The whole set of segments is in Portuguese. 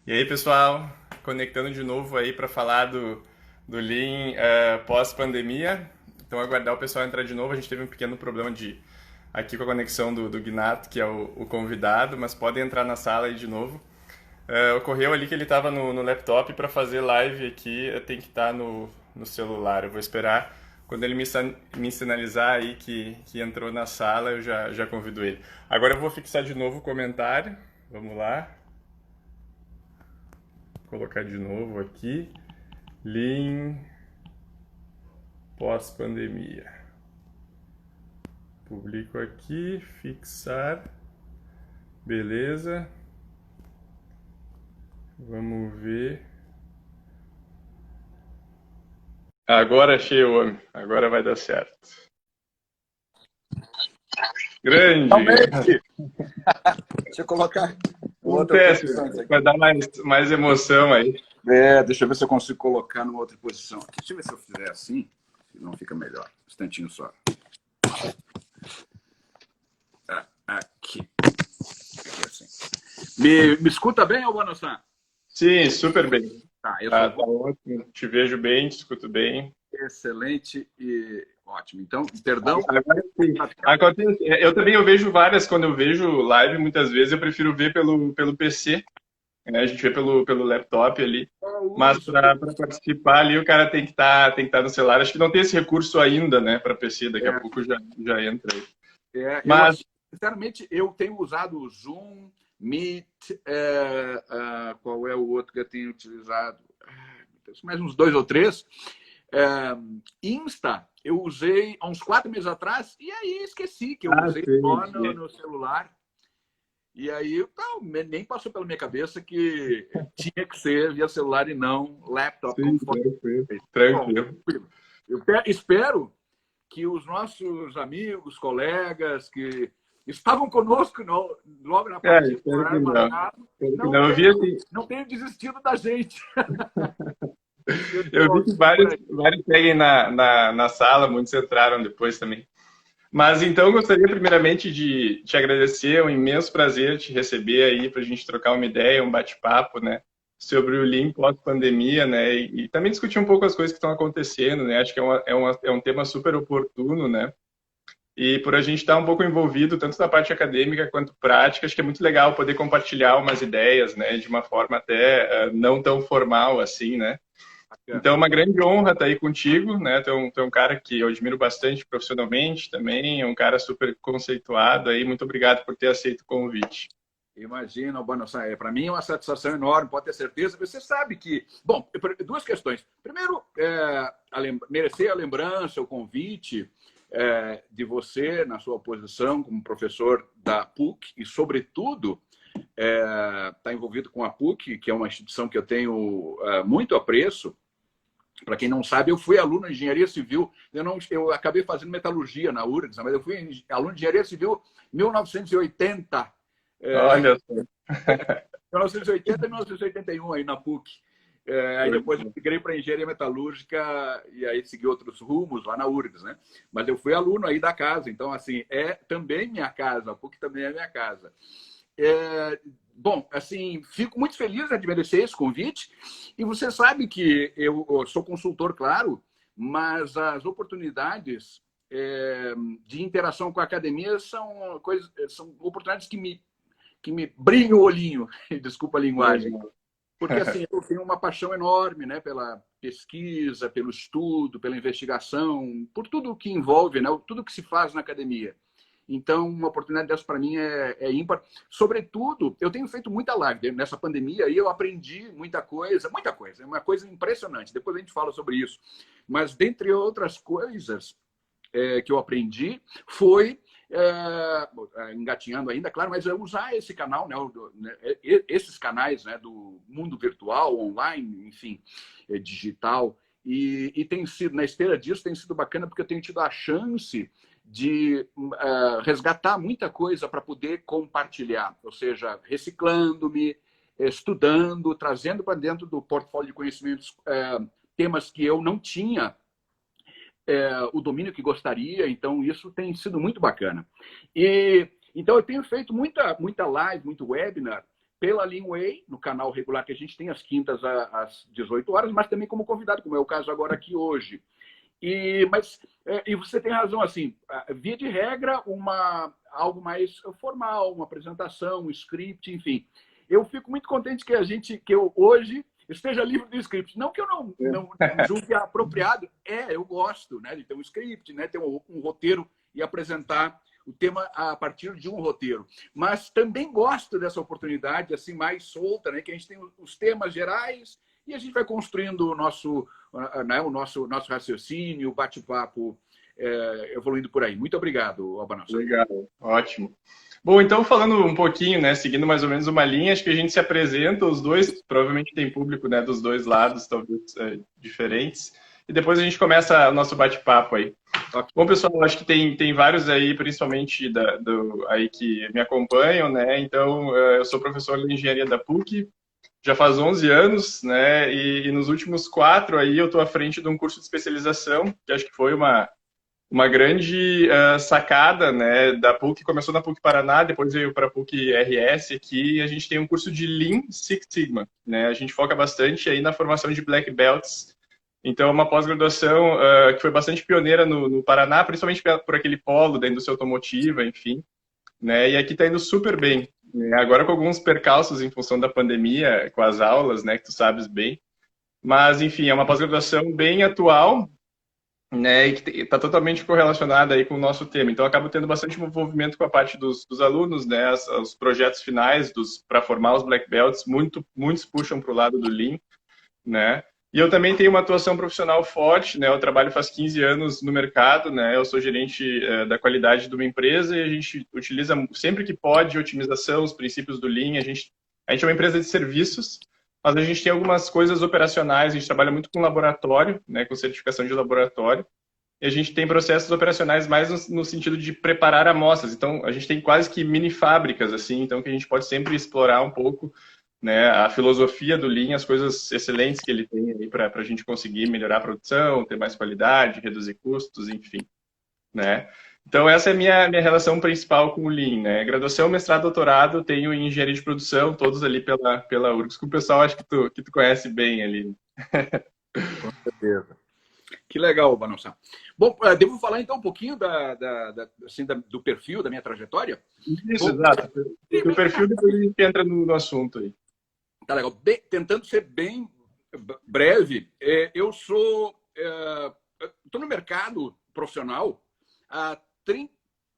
E aí, pessoal, conectando de novo aí para falar do Lean pós-pandemia. Então, aguardar o pessoal entrar de novo. A gente teve um pequeno problema aqui com a conexão do Gnato, que é o convidado, mas podem entrar na sala aí de novo. Ocorreu ali que ele estava no laptop para fazer live aqui, tem que estar no celular. Eu vou esperar. Quando ele me sinalizar aí que entrou na sala, eu já convido ele. Agora eu vou fixar de novo o comentário. Vamos lá. Colocar de novo aqui. Lean pós-pandemia. Publico aqui, fixar. Beleza. Vamos ver. Agora achei o homem. Agora vai dar certo. Grande! Finalmente! Deixa eu colocar outra Acontece, posição aqui. vai dar mais emoção aí. Deixa eu ver se eu consigo colocar numa outra posição aqui. Deixa eu ver se eu fizer assim, se não fica melhor. Um instantinho só. Aqui. Aqui assim. Me escuta bem, Albano-san? Sim, super bem. Tá, eu Tá só vou... ótimo. Te vejo bem, te escuto bem. Excelente e ótimo. Então, perdão. Agora sim. Acontece, eu vejo várias, quando eu vejo live, muitas vezes eu prefiro ver pelo PC, né? A gente vê pelo laptop ali. Mas para participar ali, o cara tem que estar no celular. Acho que não tem esse recurso ainda, né, para PC. Daqui a pouco já entra aí. Mas, Sinceramente, eu tenho usado o Zoom, Meet, qual é o outro que eu tenho utilizado? Mais uns 2 ou 3. Insta, eu usei há uns 4 meses atrás e aí esqueci que eu usei só no celular. E aí nem passou pela minha cabeça que tinha que ser via celular e não laptop. sim, tranquilo. Eu espero que os nossos amigos, colegas que estavam conosco logo na partida do horário marcado não tenham desistido da gente. Eu vi que vários seguem na sala, muitos entraram depois também. Mas então eu gostaria primeiramente de te agradecer, é um imenso prazer te receber aí para a gente trocar uma ideia, um bate-papo, né, sobre o Lean pós-pandemia, né, e também discutir um pouco as coisas que estão acontecendo, né, acho que é um tema super oportuno, né, e por a gente estar um pouco envolvido tanto na parte acadêmica quanto prática, acho que é muito legal poder compartilhar umas ideias, né, de uma forma até não tão formal assim, né. Então, é uma grande honra estar aí contigo, né? Tu é um cara que eu admiro bastante profissionalmente também, é um cara super conceituado aí. Muito obrigado por ter aceito o convite. Imagina, Albano-san, para mim é uma satisfação enorme, pode ter certeza. Você sabe que... Bom, 2 questões. Primeiro, merecer a lembrança, o convite de você na sua posição como professor da PUC e, sobretudo, está envolvido com a PUC, que é uma instituição que eu tenho muito apreço. Para quem não sabe, eu fui aluno de engenharia civil. Eu acabei fazendo metalurgia na URGS, mas eu fui aluno de engenharia civil em 1980. Olha só. 1980 e 1981 aí na PUC. Aí depois eu migrei para engenharia metalúrgica e aí segui outros rumos lá na URGS, né? Mas eu fui aluno aí da casa, então assim, é também minha casa, a PUC também é minha casa. Bom, assim, fico muito feliz de merecer esse convite. E você sabe que eu sou consultor, claro, mas as oportunidades de interação com a academia são oportunidades que me brilham o olhinho, desculpa a linguagem. Porque assim, eu tenho uma paixão enorme, né, pela pesquisa, pelo estudo, pela investigação, por tudo que envolve, né, tudo que se faz na academia. Então, uma oportunidade dessa para mim é ímpar. Sobretudo, eu tenho feito muita live nessa pandemia e eu aprendi muita coisa, é uma coisa impressionante. Depois a gente fala sobre isso. Mas, dentre outras coisas que eu aprendi, foi, engatinhando ainda, claro, mas usar esse canal, né, esses canais, né, do mundo virtual, online, enfim, digital. E tem sido, na esteira disso, tem sido bacana porque eu tenho tido a chance de resgatar muita coisa para poder compartilhar, ou seja, reciclando-me, estudando, trazendo para dentro do portfólio de conhecimentos temas que eu não tinha o domínio que gostaria, então isso tem sido muito bacana. Então eu tenho feito muita live, muito webinar, pela Leanway, no canal regular que a gente tem, às quintas às 18 horas, mas também como convidado, como é o caso agora aqui hoje. E você tem razão, assim, via de regra, algo mais formal, uma apresentação, um script, enfim. Eu fico muito contente que eu hoje esteja livre do script. Não que eu não julgue apropriado, eu gosto, né, de ter um script, né, ter um roteiro e apresentar o tema a partir de um roteiro. Mas também gosto dessa oportunidade assim mais solta, né, que a gente tem os temas gerais e a gente vai construindo o nosso raciocínio, o bate-papo, evoluindo por aí. Muito obrigado, Albanossa. Legal, ótimo. Bom, então falando um pouquinho, né, seguindo mais ou menos uma linha, acho que a gente se apresenta, os dois, provavelmente tem público, né, dos dois lados, talvez diferentes, e depois a gente começa o nosso bate-papo aí. Okay. Bom, pessoal, acho que tem vários aí, principalmente aí que me acompanham, né, então eu sou professor de engenharia da PUC, já faz 11 anos, né, e nos últimos 4 aí eu estou à frente de um curso de especialização, que acho que foi uma grande sacada, né, da PUC, começou na PUC Paraná, depois veio para a PUC RS aqui, e a gente tem um curso de Lean Six Sigma, né, a gente foca bastante aí na formação de Black Belts, então é uma pós-graduação que foi bastante pioneira no Paraná, principalmente por aquele polo da indústria automotiva, enfim, né, e aqui está indo super bem, né, agora com alguns percalços em função da pandemia, com as aulas, né, que tu sabes bem, mas enfim, é uma pós-graduação bem atual, né, e que está totalmente correlacionada aí com o nosso tema. Então, eu acabo tendo bastante envolvimento com a parte dos alunos, né, os projetos finais para formar os Black Belts, muitos puxam para o lado do Lean, né, e eu também tenho uma atuação profissional forte, né, eu trabalho faz 15 anos no mercado, né, eu sou gerente da qualidade de uma empresa e a gente utiliza sempre que pode otimização, os princípios do Lean, a gente é uma empresa de serviços, mas a gente tem algumas coisas operacionais, a gente trabalha muito com laboratório, né, com certificação de laboratório, e a gente tem processos operacionais mais no sentido de preparar amostras. Então, a gente tem quase que mini fábricas, assim, então que a gente pode sempre explorar um pouco, né, a filosofia do Lean, as coisas excelentes que ele tem aí para a gente conseguir melhorar a produção, ter mais qualidade, reduzir custos, enfim, né. Então, essa é a minha relação principal com o Lean, né? Graduação, mestrado, doutorado, tenho em engenharia de produção, todos ali pela URGS, que o pessoal acho que tu conhece bem ali. Com certeza. Que legal, Albanossa. Bom, devo falar então um pouquinho do perfil, da minha trajetória? Isso, exato. O perfil, depois a gente entra no assunto aí. Tá legal. Tentando ser bem breve, eu estou no mercado profissional há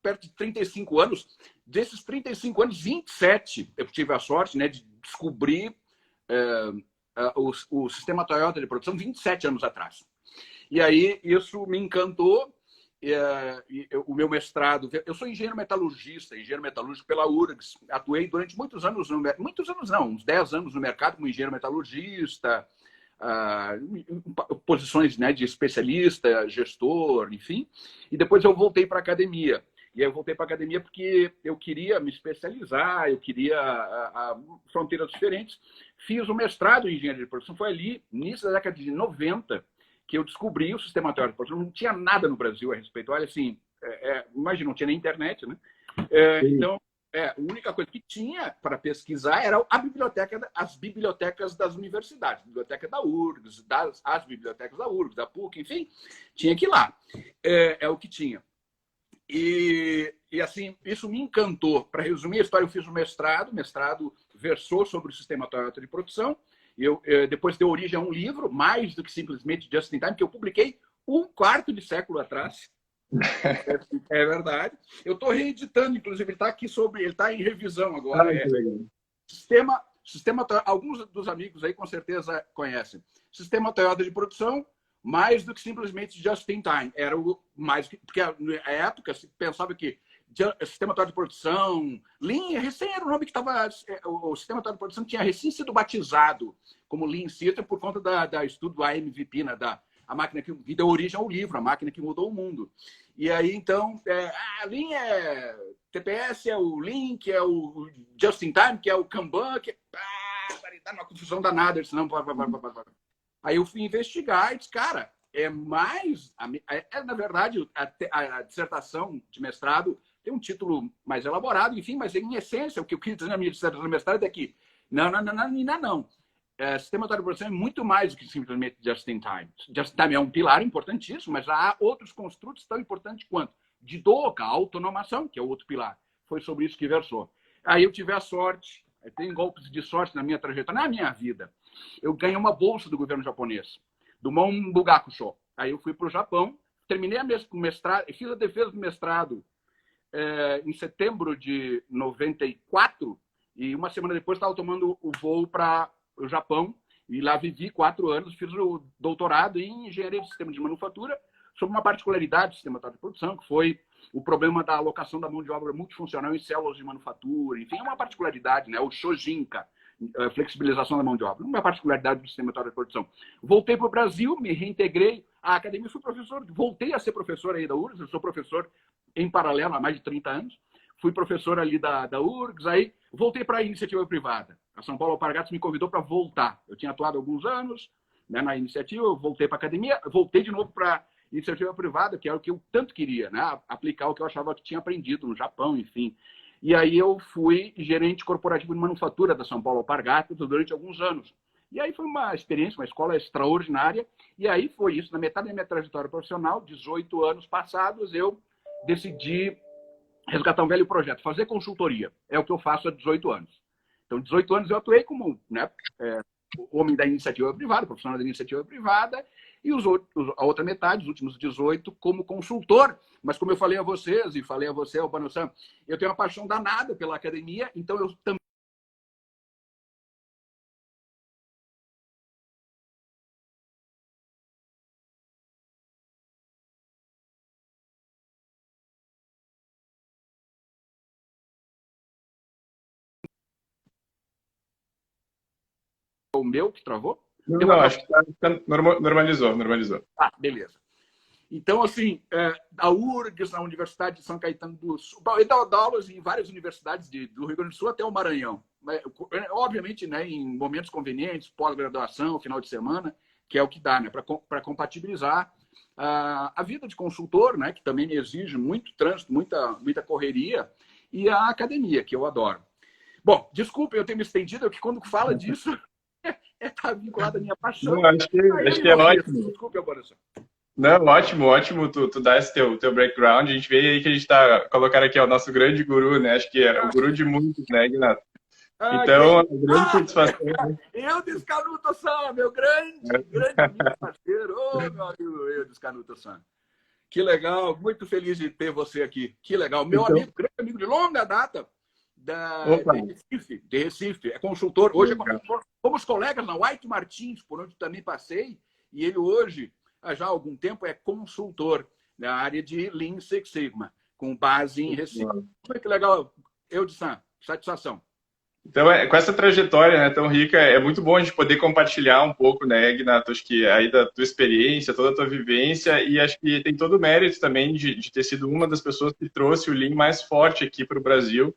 perto de 35 anos. Desses 35 anos, 27 eu tive a sorte, né, de descobrir o sistema Toyota de produção 27 anos atrás. E aí isso me encantou. O meu mestrado, eu sou engenheiro metalúrgico pela URGS. Atuei durante muitos anos, uns 10 anos no mercado como engenheiro metalurgista, posições, né, de especialista, gestor, enfim. E depois eu voltei para a academia. E aí eu voltei para a academia porque eu queria me especializar, eu queria fronteiras diferentes. Fiz o mestrado em engenharia de produção. Foi ali, início da década de 90, que eu descobri o sistema teórico de produção. Não tinha nada no Brasil a respeito. Olha, assim, imagina, não tinha nem internet, né? Então, a única coisa que tinha para pesquisar era as bibliotecas das universidades, biblioteca da URGS, as bibliotecas da URGS, da PUC, enfim, tinha que ir lá. É o que tinha. E assim, isso me encantou. Para resumir a história, eu fiz o mestrado versou sobre o sistema Toyota de produção. Depois deu origem a um livro, mais do que simplesmente Just in Time, que eu publiquei um quarto de século atrás. É verdade. Eu estou reeditando, inclusive, ele está em revisão agora. Sistema Toyota, alguns dos amigos aí com certeza conhecem. Sistema Toyota de produção, mais do que simplesmente Just in Time. Era o mais, porque na época se pensava que sistema Toyota de produção, Lean, recém era o nome que estava. O sistema Toyota de produção tinha recém sido batizado como Lean System por conta da estudo do AMVP, né, a máquina que deu origem ao livro, a máquina que mudou o mundo. E aí, então, Lean é TPS, é o Lean, que é o Just in Time, que é o Kanban, que tá numa confusão danada, senão. Aí eu fui investigar e disse, cara, na verdade, a dissertação de mestrado tem um título mais elaborado, enfim, mas em essência, o que eu queria dizer na minha dissertação de mestrado é que Não, não, não, não, não, não. Sistema de produção é muito mais do que simplesmente just-in-time. Just-in-time é um pilar importantíssimo, mas há outros construtos tão importantes quanto de DOCA, a autonomação, que é o outro pilar. Foi sobre isso que versou. Aí eu tive a sorte, tem golpes de sorte na minha trajetória, na minha vida. Eu ganhei uma bolsa do governo japonês, do Mon Bugakusho. Aí eu fui para o Japão, terminei o mestrado, fiz a defesa do mestrado em setembro de 94, e uma semana depois estava tomando o voo para o Japão, e lá vivi 4 anos, fiz o doutorado em engenharia de sistemas de manufatura, sobre uma particularidade do sistema de produção, que foi o problema da alocação da mão de obra multifuncional em células de manufatura, enfim, é uma particularidade, né? O Shojinka, flexibilização da mão de obra, uma particularidade do sistema de produção. Voltei para o Brasil, me reintegrei à academia, fui professor, voltei a ser professor aí da URGS, eu sou professor em paralelo há mais de 30 anos, fui professor ali da URGS, aí voltei para a iniciativa privada. A São Paulo Alpargatas me convidou para voltar. Eu tinha atuado há alguns anos, né, na iniciativa, eu voltei para a academia, voltei de novo para iniciativa privada, que era o que eu tanto queria, né? Aplicar o que eu achava que tinha aprendido no Japão, enfim. E aí eu fui gerente corporativo de manufatura da São Paulo Alpargatas durante alguns anos. E aí foi uma experiência, uma escola extraordinária. E aí foi isso, na metade da minha trajetória profissional, 18 anos passados, eu decidi resgatar um velho projeto, fazer consultoria. É o que eu faço há 18 anos. Então, 18 anos eu atuei como, né, homem da iniciativa privada, profissional da iniciativa privada, e a outra metade, os últimos 18, como consultor. Mas como eu falei a vocês, e falei a você, Albano-san, eu tenho uma paixão danada pela academia, então eu também o meu que travou. Não, não, acho que normalizou. Ah, beleza. Então, assim, a URGS, na Universidade de São Caetano do Sul, eu dou aulas em várias universidades do Rio Grande do Sul até o Maranhão. Obviamente, né, em momentos convenientes, pós-graduação, final de semana, que é o que dá, né, para compatibilizar a vida de consultor, né, que também me exige muito trânsito, muita correria, e a academia, que eu adoro. Bom, desculpe eu ter me estendido, é que quando fala disso, está vinculado à minha paixão. Não, acho que é ótimo. Desculpe, Alboreção. Não, ótimo tu dar esse teu background. A gente vê aí que a gente está colocando aqui o nosso grande guru, né? Acho que é o guru de muitos, né, Ignato? Então, a grande satisfação. Eu Descanuto-san, meu grande amigo parceiro. Ô, meu amigo, eu Descanuto-san. Que legal, muito feliz de ter você aqui. Que legal. Meu amigo, grande amigo de longa data de Recife. É consultor. Hoje é consultor. Fomos colegas na White Martins, por onde também passei, e ele hoje, já há algum tempo, é consultor na área de Lean Six Sigma, com base em Recife. Muito legal. Eudes-san, satisfação. Então, com essa trajetória, né, tão rica, é muito bom a gente poder compartilhar um pouco, né, Ignato, acho que aí da tua experiência, toda a tua vivência, e acho que tem todo o mérito também de ter sido uma das pessoas que trouxe o Lean mais forte aqui para o Brasil,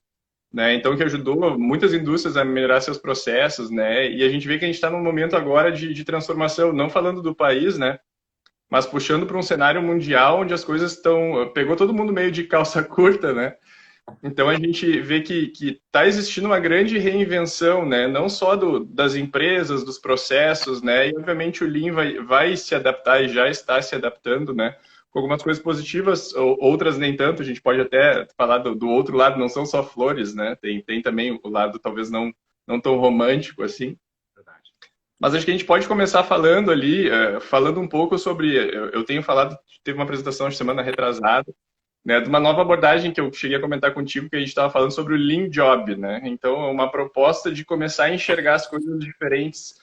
né, então que ajudou muitas indústrias a melhorar seus processos, né, e a gente vê que a gente está num momento agora de transformação, não falando do país, né, mas puxando para um cenário mundial onde as coisas pegou todo mundo meio de calça curta, né. Então a gente vê que está existindo uma grande reinvenção, né? Não só das empresas, dos processos, né? E obviamente o Lean vai se adaptar e já está se adaptando, né? Com algumas coisas positivas, outras nem tanto. A gente pode até falar do outro lado, não são só flores, né? Tem também o lado talvez não tão romântico assim. Verdade. Mas acho que a gente pode começar falando ali, falando um pouco sobre. Eu tenho falado, teve uma apresentação na semana retrasada, né, de uma nova abordagem que eu cheguei a comentar contigo, que a gente estava falando sobre o Lean Job, né? Então, é uma proposta de começar a enxergar as coisas diferentes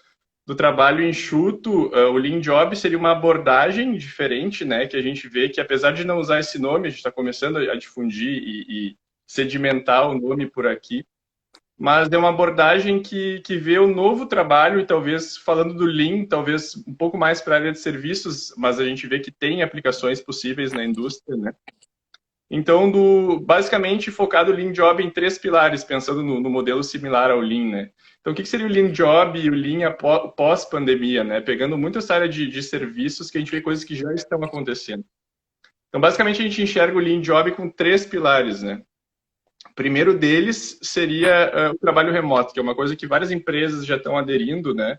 do trabalho enxuto. O Lean Job seria uma abordagem diferente, né? Que a gente vê que, apesar de não usar esse nome, a gente está começando a difundir e sedimentar o nome por aqui, mas é uma abordagem que vê o novo trabalho, e talvez, falando do Lean, talvez um pouco mais para a área de serviços, mas a gente vê que tem aplicações possíveis na indústria, né? Então, basicamente focado o Lean Job em 3 pilares, pensando no modelo similar ao Lean, né? Então, o que seria o Lean Job e o Lean pós-pandemia, né? Pegando muito essa área de serviços, que a gente vê coisas que já estão acontecendo. Então, basicamente, a gente enxerga o Lean Job com 3 pilares, né? O primeiro deles seria o trabalho remoto, que é uma coisa que várias empresas já estão aderindo, né?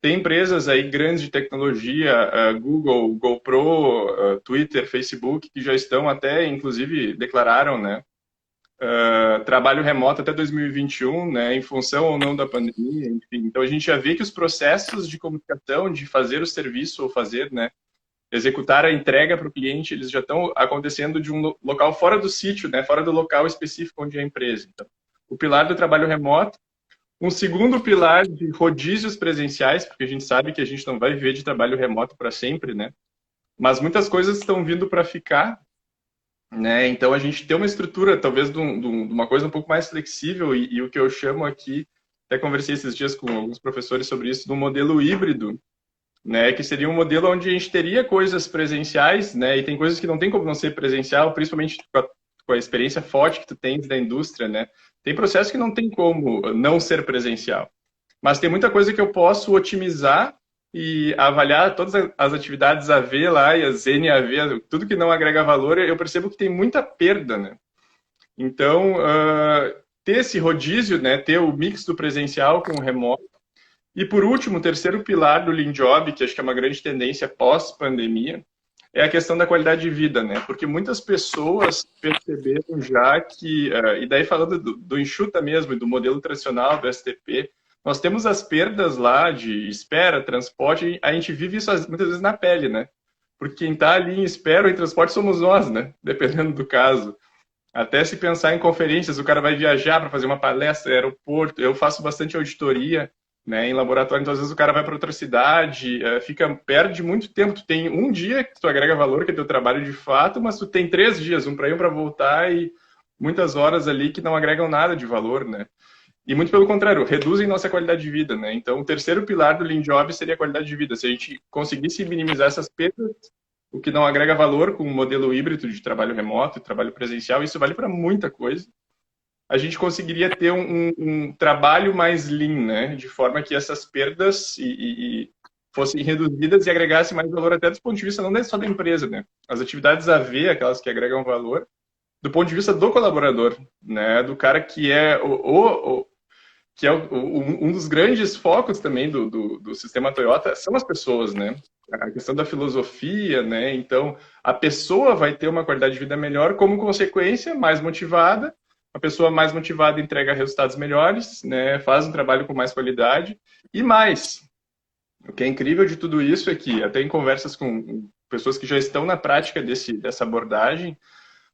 Tem empresas aí grandes de tecnologia, Google, GoPro, Twitter, Facebook, que já estão até, inclusive, declararam, né? Trabalho remoto até 2021, né, em função ou não da pandemia, enfim. Então a gente já vê que os processos de comunicação, de fazer o serviço ou fazer, né, executar a entrega para o cliente, eles já estão acontecendo de um local fora do sítio, né, fora do local específico onde é a empresa. Então, o pilar do trabalho remoto. Um segundo pilar de rodízios presenciais, porque a gente sabe que a gente não vai viver de trabalho remoto para sempre, né? Mas muitas coisas estão vindo para ficar, né? Então a gente tem uma estrutura, talvez, de uma coisa um pouco mais flexível e o que eu chamo aqui, até conversei esses dias com alguns professores sobre isso, do modelo híbrido, né? Que seria um modelo onde a gente teria coisas presenciais, né? E tem coisas que não tem como não ser presencial, principalmente com a experiência forte que tu tens da indústria, né? Tem processos que não tem como não ser presencial, mas tem muita coisa que eu posso otimizar e avaliar todas as atividades AV lá e as NAV, tudo que não agrega valor, eu percebo que tem muita perda, né? Então, ter esse rodízio, né? Ter o mix do presencial com o remoto. E por último, o terceiro pilar do Lean Job, que acho que é uma grande tendência pós-pandemia, é a questão da qualidade de vida, né? Porque muitas pessoas perceberam já que, e daí falando do enxuta mesmo, e do modelo tradicional do STP, nós temos as perdas lá de espera, transporte, a gente vive isso muitas vezes na pele, né? Porque quem está ali em espera ou em transporte somos nós, né? Dependendo do caso. Até se pensar em conferências, o cara vai viajar para fazer uma palestra no aeroporto, eu faço bastante auditoria, né, em laboratório, então às vezes o cara vai para outra cidade, perde muito tempo. Tu tem um dia que tu agrega valor, que é teu trabalho de fato, mas tu tem 3 dias, um para ir, um para voltar, e muitas horas ali que não agregam nada de valor, né? E muito pelo contrário, reduzem nossa qualidade de vida, né? Então o terceiro pilar do Lean Job seria a qualidade de vida. Se a gente conseguisse minimizar essas perdas, o que não agrega valor com o modelo híbrido de trabalho remoto e trabalho presencial, isso vale para muita coisa, a gente conseguiria ter um trabalho mais lean, né? De forma que essas perdas fossem reduzidas e agregassem mais valor até do ponto de vista não só da empresa, né? As atividades AV, aquelas que agregam valor, do ponto de vista do colaborador, né? Do cara que é um dos grandes focos também do sistema Toyota são as pessoas, né? A questão da filosofia, né? Então, a pessoa vai ter uma qualidade de vida melhor, como consequência, mais motivada. A pessoa mais motivada entrega resultados melhores, né? Faz um trabalho com mais qualidade e mais. O que é incrível de tudo isso é que, até em conversas com pessoas que já estão na prática dessa abordagem,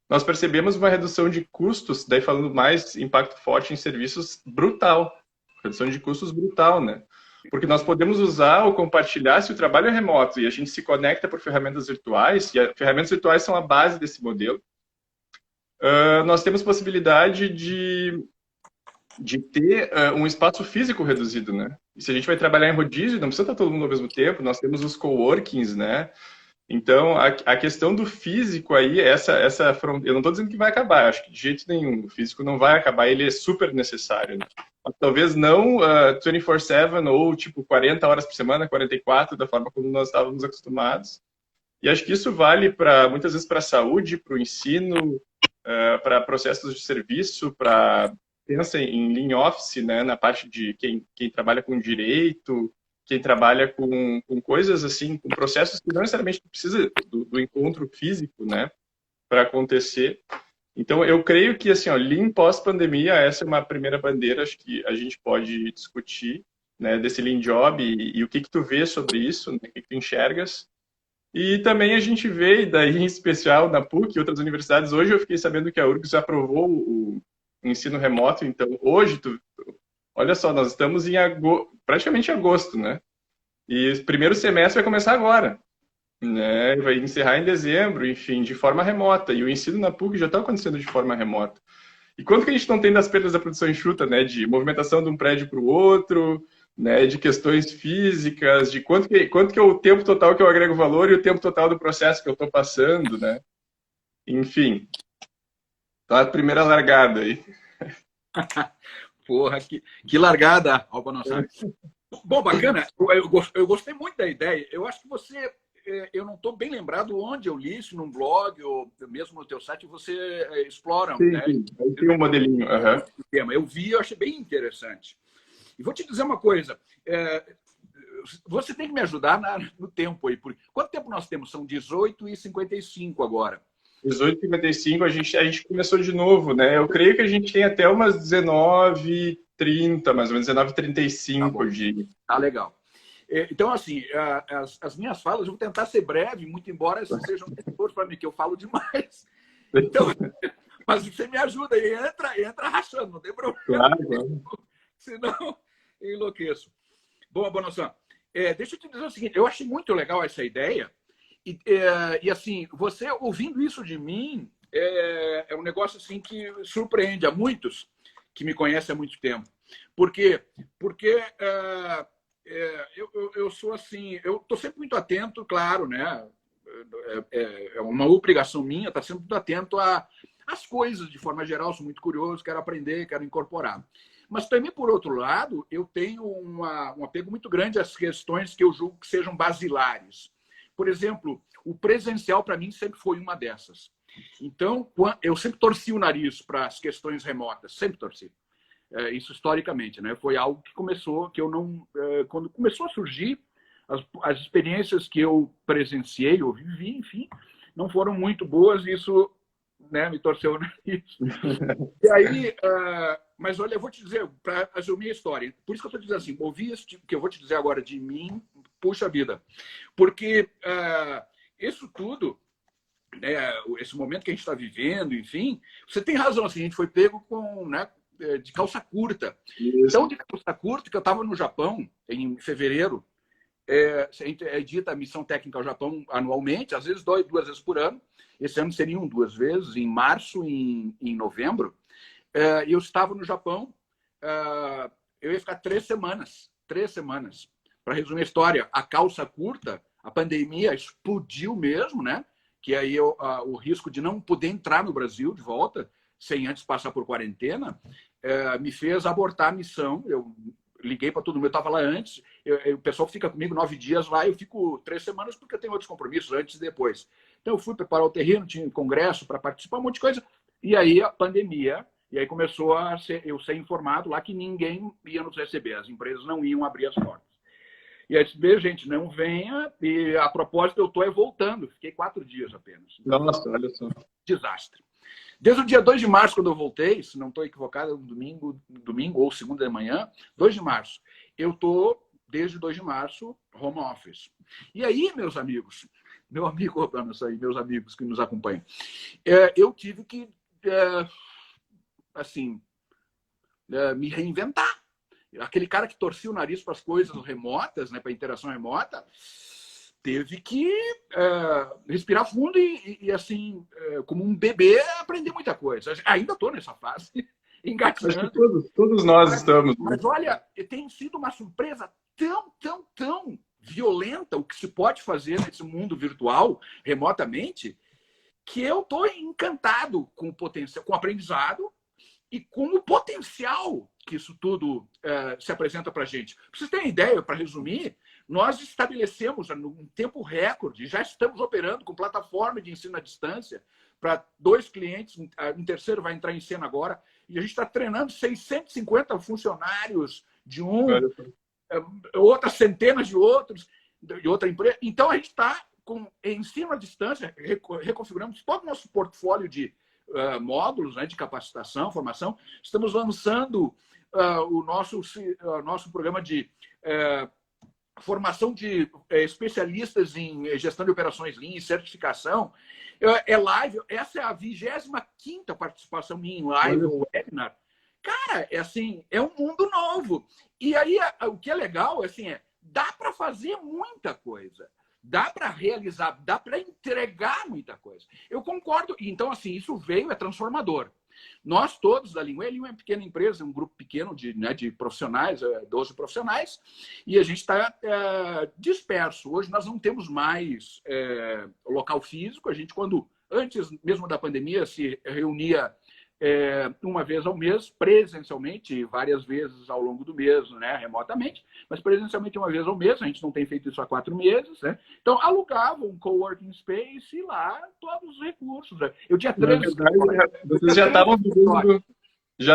nós percebemos uma redução de custos, daí falando mais impacto forte em serviços, brutal. Redução de custos brutal, né? Porque nós podemos usar ou compartilhar, se o trabalho é remoto e a gente se conecta por ferramentas virtuais, e as ferramentas virtuais são a base desse modelo, nós temos possibilidade de ter um espaço físico reduzido, né? E se a gente vai trabalhar em rodízio, não precisa estar todo mundo ao mesmo tempo, nós temos os coworkings, né? Então, a questão do físico aí, essa fronteira, eu não estou dizendo que vai acabar, acho que de jeito nenhum, o físico não vai acabar, ele é super necessário, né? Mas talvez não 24/7 ou tipo 40 horas por semana, 44, da forma como nós estávamos acostumados. E acho que isso vale muitas vezes para a saúde, para o ensino, para processos de serviço, pensa em lean office, né, na parte de quem trabalha com direito, quem trabalha com coisas assim, com processos que não necessariamente precisa do encontro físico, né, para acontecer. Então, eu creio que, assim, lean pós-pandemia, essa é uma primeira bandeira, acho que a gente pode discutir, né, desse lean job e o que tu vê sobre isso, né, o que tu enxergas. E também a gente vê, e daí em especial na PUC e outras universidades, hoje eu fiquei sabendo que a URGS aprovou o ensino remoto, então hoje, olha só, nós estamos praticamente em agosto, né? E o primeiro semestre vai começar agora, né? Vai encerrar em dezembro, enfim, de forma remota. E o ensino na PUC já está acontecendo de forma remota. E quanto que a gente não tem das perdas da produção enxuta, né? De movimentação de um prédio para o outro, né, de questões físicas, de quanto que é o tempo total que eu agrego valor e o tempo total do processo que eu estou passando, né? Enfim, tá a primeira largada aí. Porra, que largada, Alba Nossari. Bom, bacana. Eu gostei muito da ideia. Eu acho que você eu não estou bem lembrado onde eu li isso, num blog ou mesmo no teu site, você explora, Sim, né? sim. Aí tem um modelinho. Aham. Eu vi, eu achei bem interessante. E vou te dizer uma coisa, você tem que me ajudar no tempo aí. Quanto tempo nós temos? São 18h55 agora. 18h55, a gente começou de novo, né? Eu creio que a gente tem até umas 19h30, mais ou menos, Tá 19h35, bom. eu diria. Tá legal. Então, assim, as minhas falas, eu vou tentar ser breve, muito embora isso seja um esforço para mim, que eu falo demais. Então, mas você me ajuda e entra rachando, não tem problema. Claro, claro. Senão eu enlouqueço. Bom, Bonação, deixa eu te dizer o seguinte, eu achei muito legal essa ideia e assim, você ouvindo isso de mim é um negócio assim que surpreende a muitos que me conhecem há muito tempo. Por quê? Porque eu sou assim, eu estou sempre muito atento, claro, né? É uma obrigação minha estar sempre muito atento às coisas, de forma geral, sou muito curioso, quero aprender, quero incorporar. Mas também, por outro lado, eu tenho um apego muito grande às questões que eu julgo que sejam basilares. Por exemplo, o presencial, para mim, sempre foi uma dessas. Então, eu sempre torci o nariz para as questões remotas, sempre torci. Isso historicamente, né? Foi algo que começou, que eu não... Quando começou a surgir, as experiências que eu presenciei, ou vivi, enfim, não foram muito boas, e isso, né, me torceu o nariz. E aí, mas olha, eu vou te dizer, para resumir a história, por isso que eu estou dizendo assim, ouvir isso que eu vou te dizer agora de mim, puxa vida. Porque isso tudo, né, esse momento que a gente está vivendo, enfim, você tem razão, assim, a gente foi pego com, né, de calça curta. Isso. Então, de calça curta, que eu estava no Japão, em fevereiro, é dita a missão técnica ao Japão anualmente, às vezes 2 vezes por ano. Esse ano seriam 2 vezes, em março e em novembro. Eu estava no Japão, eu ia ficar 3 semanas. 3 semanas. Para resumir a história, a calça curta, a pandemia explodiu mesmo, né? Que aí o risco de não poder entrar no Brasil de volta, sem antes passar por quarentena, me fez abortar a missão. Eu liguei para todo mundo, eu estava lá antes, o pessoal fica comigo 9 dias lá, eu fico 3 semanas porque eu tenho outros compromissos antes e depois. Então eu fui preparar o terreno, tinha um congresso para participar, um monte de coisa, e aí a pandemia, e aí começou eu ser informado lá que ninguém ia nos receber, as empresas não iam abrir as portas. E aí disse, gente, não venha, e a propósito eu estou voltando, fiquei 4 dias apenas. Nossa, olha só. Desastre. Desde o dia 2 de março, quando eu voltei, se não estou equivocado, é um domingo ou segunda de manhã, 2 de março. Eu estou, desde 2 de março, home office. E aí, meus amigos, meus amigos que nos acompanham, eu tive que, me reinventar. Aquele cara que torcia o nariz para as coisas remotas, né, para a interação remota, teve que respirar fundo e assim, como um bebê, aprender muita coisa. Ainda estou nessa fase, engatinhando. Acho que todos nós estamos. Mas olha, tem sido uma surpresa tão violenta o que se pode fazer nesse mundo virtual, remotamente, que eu estou encantado com o potencial, com o aprendizado e com o potencial que isso tudo se apresenta para a gente. Para vocês terem ideia, para resumir, nós estabelecemos, num tempo recorde, já estamos operando com plataforma de ensino à distância para 2 clientes, um terceiro vai entrar em cena agora, e a gente está treinando 650 funcionários de outras centenas de outros, de outra empresa. Então, a gente está com ensino à distância, reconfiguramos todo o nosso portfólio de módulos, né, de capacitação, formação. Estamos lançando o nosso programa de formação de especialistas em gestão de operações Lean e certificação. É live, essa é a 25ª participação minha em live ou webinar. Cara, é um mundo novo. E aí, o que é legal, dá para fazer muita coisa. Dá para realizar, dá para entregar muita coisa. Eu concordo. Então, isso é transformador. Nós todos da Leanway, a Leanway é uma pequena empresa, um grupo pequeno de profissionais, 12 profissionais, e a gente está disperso. Hoje nós não temos mais local físico. A gente, antes mesmo da pandemia, se reunia uma vez ao mês, presencialmente, várias vezes ao longo do mês, né, remotamente, mas presencialmente uma vez ao mês, a gente não tem feito isso há 4 meses, né? Então, alugava um coworking space e lá todos os recursos. Né? Eu tinha 3 vocês já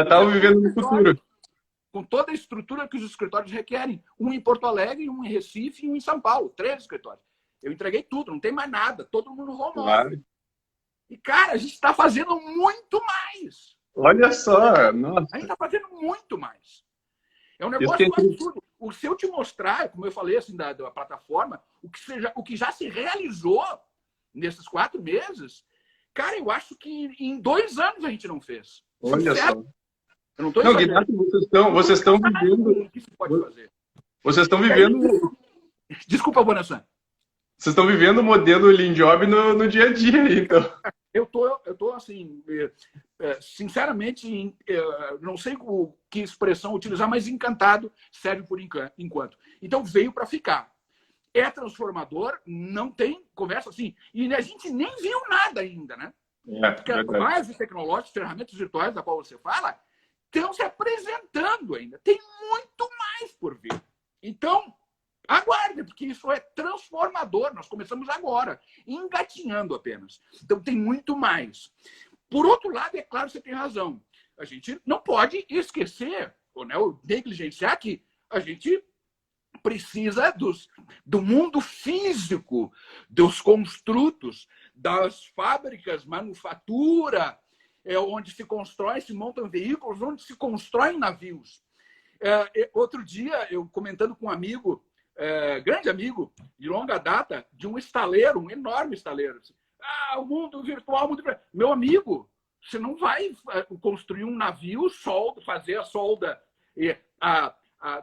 estavam vivendo no futuro. Com toda a estrutura que os escritórios requerem. Um em Porto Alegre, um em Recife e um em São Paulo. 3 escritórios. Eu entreguei tudo, não tem mais nada. Todo mundo no home office. E, cara, a gente está fazendo muito mais. Olha só, nossa. A gente está fazendo muito mais. É um negócio absurdo. Se eu te mostrar, como eu falei assim, da plataforma, o que já se realizou nesses 4 meses, cara, eu acho que em 2 anos a gente não fez. Olha só. Eu não estou exagerando. Guinato, vocês estão vivendo... O que se pode fazer? Vocês estão vivendo... Desculpa, Bonassan. Vocês estão vivendo o modelo Lean Job no dia a dia, então. Eu tô assim, sinceramente, não sei que expressão utilizar, mas encantado serve por enquanto. Então veio para ficar. É transformador, não tem conversa assim. E a gente nem viu nada ainda, né? Porque as bases tecnológicas, ferramentas virtuais da qual você fala, estão se apresentando ainda. Tem muito mais por vir. Então, aguarde, porque isso é transformador. Nós começamos agora, engatinhando apenas. Então, tem muito mais. Por outro lado, é claro, você tem razão. A gente não pode esquecer, ou negligenciar que a gente precisa do mundo físico, dos construtos, das fábricas, manufatura, onde se constrói, se montam veículos, onde se constroem navios. Outro dia, eu comentando com um amigo, grande amigo, de longa data, de um estaleiro, um enorme estaleiro. O mundo virtual, meu amigo, você não vai construir um navio, fazer a solda,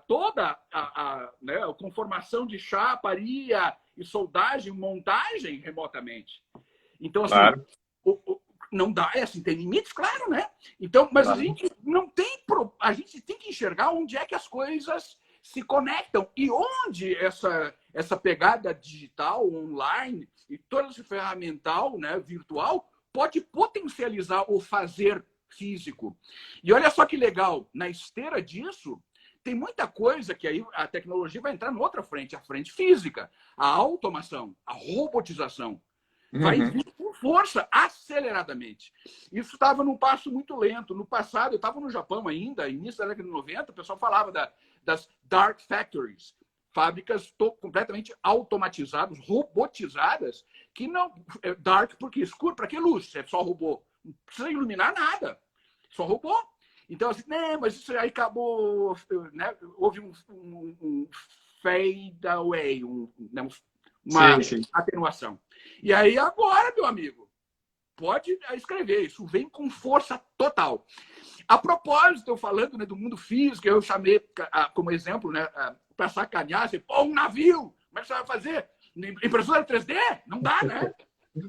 toda a conformação de chaparia e soldagem, montagem remotamente. Então, assim, claro. Não dá, assim, tem limites, claro, né? Então, mas claro. A gente não tem, a gente tem que enxergar onde é que as coisas se conectam e onde essa pegada digital, online e todo esse ferramental, né, virtual pode potencializar o fazer físico. E olha só que legal, na esteira disso, tem muita coisa que aí a tecnologia vai entrar em outra frente, a frente física, a automação, a robotização. Vai vir com força, aceleradamente. Isso estava num passo muito lento. No passado, eu estava no Japão ainda, início da década de 90, o pessoal falava das dark factories, fábricas completamente automatizadas, robotizadas, que não... Dark porque escuro, para que luz? É só robô. Não precisa iluminar nada. Só robô. Então, assim, mas isso aí acabou... Né? Houve um fade away, uma atenuação. E aí agora, meu amigo, pode escrever. Isso vem com força total. A propósito, eu falando, né, do mundo físico, eu chamei como exemplo, né, para sacanear, assim, um navio, como é que você vai fazer? Impressora 3D? Não dá, né?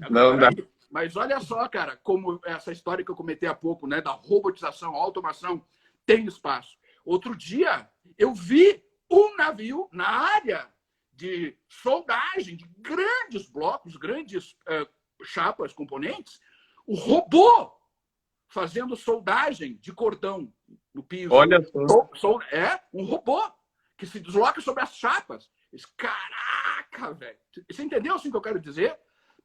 Não dá. Mas olha só, cara, como essa história que eu comentei há pouco, né, da robotização, automação, tem espaço. Outro dia, eu vi um navio na área de soldagem, de grandes blocos, grandes chapas, componentes, o robô fazendo soldagem de cordão no piso. Olha só. É um robô que se desloca sobre as chapas. Caraca, velho. Você entendeu assim que eu quero dizer?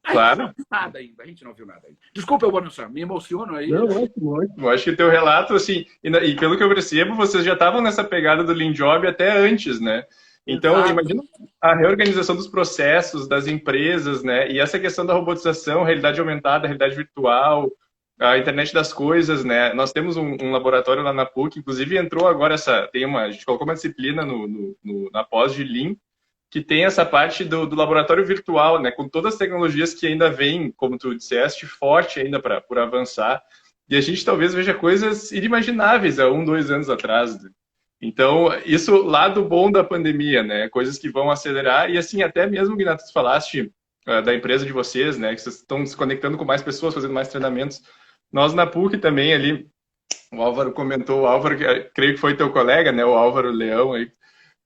Claro. A gente não viu nada ainda. Desculpa, eu vou anunciar, me emociono aí. Não, ótimo. Acho que teu relato, assim, e pelo que eu percebo, vocês já estavam nessa pegada do Lean Job até antes, né? Então, imagina a reorganização dos processos das empresas, né? E essa questão da robotização, realidade aumentada, realidade virtual, a internet das coisas, né? Nós temos um laboratório lá na PUC, inclusive entrou agora a gente colocou uma disciplina na pós de Lean, que tem essa parte do laboratório virtual, né? Com todas as tecnologias que ainda vêm, como tu disseste, forte ainda por avançar. E a gente talvez veja coisas inimagináveis há 1, 2 anos atrás, né? Então, isso lado bom da pandemia, né? Coisas que vão acelerar. E assim, até mesmo, Guinato, tu falaste da empresa de vocês, né? Que vocês estão se conectando com mais pessoas, fazendo mais treinamentos. Nós na PUC também ali, o Álvaro comentou, creio que foi teu colega, né? O Álvaro Leão aí.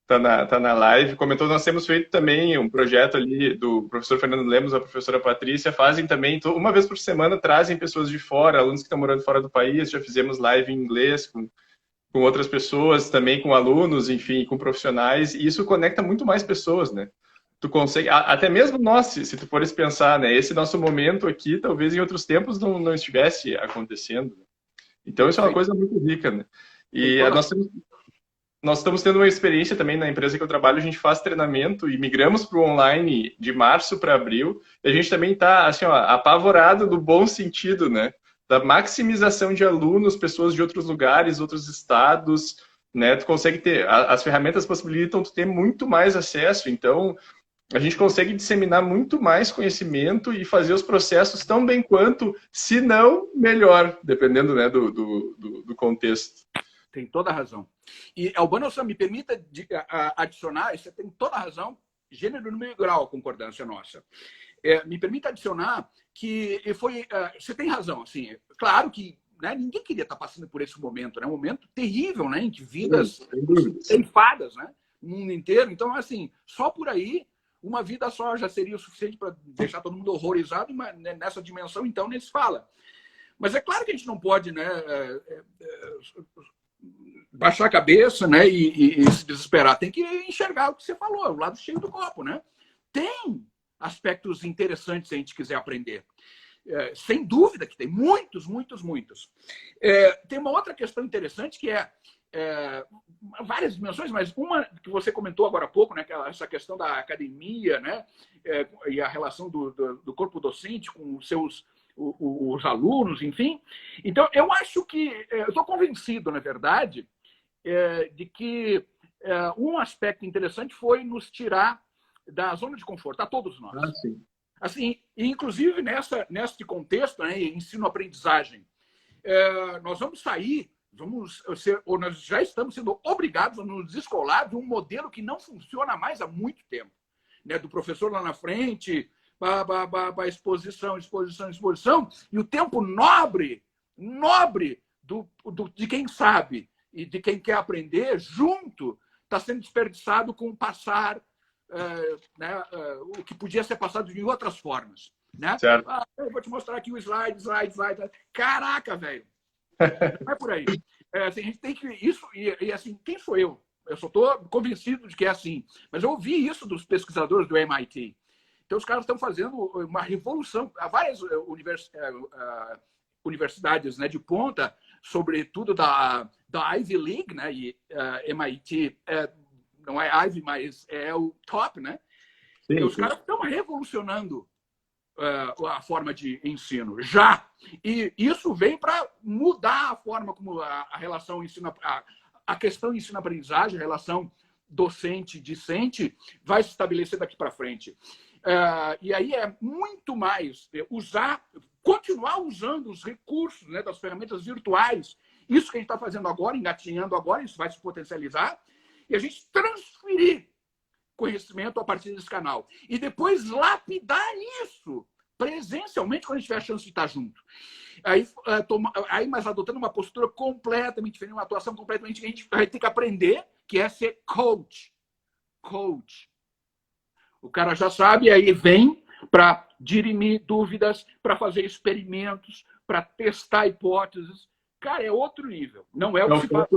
tá na live, comentou, nós temos feito também um projeto ali do professor Fernando Lemos, a professora Patrícia, fazem também, uma vez por semana, trazem pessoas de fora, alunos que estão morando fora do país, já fizemos live em inglês com outras pessoas, também com alunos, enfim, com profissionais, e isso conecta muito mais pessoas, né? Tu consegue, até mesmo nós, se tu fores pensar, né, esse nosso momento aqui, talvez em outros tempos não estivesse acontecendo. Então, isso é uma coisa muito rica, né? E nós estamos tendo uma experiência também na empresa que eu trabalho, a gente faz treinamento e migramos para o online de março para abril, e a gente também está, assim, ó, apavorado no bom sentido, né? Da maximização de alunos, pessoas de outros lugares, outros estados, né? Tu consegue ter, as ferramentas possibilitam tu ter muito mais acesso, então a gente consegue disseminar muito mais conhecimento e fazer os processos tão bem quanto, se não melhor, dependendo, né, do contexto. Tem toda a razão. E, Albano, me permita adicionar, você tem toda a razão, gênero, número e grau, a concordância nossa. Me permita adicionar que você tem razão, assim, claro que, né, ninguém queria estar passando por esse momento, né, um momento terrível, né, em que vidas ceifadas, né, no mundo inteiro. Então, assim, só por aí, uma vida só já seria o suficiente para deixar todo mundo horrorizado, mas nessa dimensão, então, nem se fala. Mas é claro que a gente não pode, né, baixar a cabeça, né, e se desesperar. Tem que enxergar o que você falou, o lado cheio do copo, né? Tem aspectos interessantes se a gente quiser aprender. Sem dúvida que tem. Muitos, muitos, muitos. Tem uma outra questão interessante que várias dimensões, mas uma que você comentou agora há pouco, né, que é essa questão da academia, né, e a relação do corpo docente com os alunos, enfim. Então, eu acho que, eu estou convencido, na verdade, de que um aspecto interessante foi nos tirar da zona de conforto, a todos nós. Sim. Assim, inclusive nesse contexto, né, ensino-aprendizagem, nós vamos sair, ou nós já estamos sendo obrigados a nos descolar de um modelo que não funciona mais há muito tempo, né, do professor lá na frente, exposição, e o tempo nobre de quem sabe e de quem quer aprender junto está sendo desperdiçado com passar né, o que podia ser passado de outras formas, né? Certo. Eu vou te mostrar aqui o slide. Caraca, velho! Não é por aí. Assim, a gente tem que isso e assim, quem sou eu? Eu só estou convencido de que é assim. Mas eu ouvi isso dos pesquisadores do MIT. Então, os caras estão fazendo uma revolução. Há várias universidades, né, de ponta, sobretudo da Ivy League, né, e MIT não é Ivy, mas é o top, né? Sim, os caras estão revolucionando a forma de ensino, já. E isso vem para mudar a forma como a relação ensino, a questão ensino-aprendizagem, a relação docente-discente vai se estabelecer daqui para frente. E aí é muito mais continuar usando os recursos, né, das ferramentas virtuais. Isso que a gente está fazendo agora, engatinhando agora, isso vai se potencializar. E a gente transferir conhecimento a partir desse canal. E depois lapidar isso presencialmente quando a gente tiver a chance de estar junto. Mas adotando uma postura completamente diferente, uma atuação completamente que a gente vai ter que aprender, que é ser coach. Coach. O cara já sabe, aí vem para dirimir dúvidas, para fazer experimentos, para testar hipóteses. Cara, é outro nível. Não é o que se faz.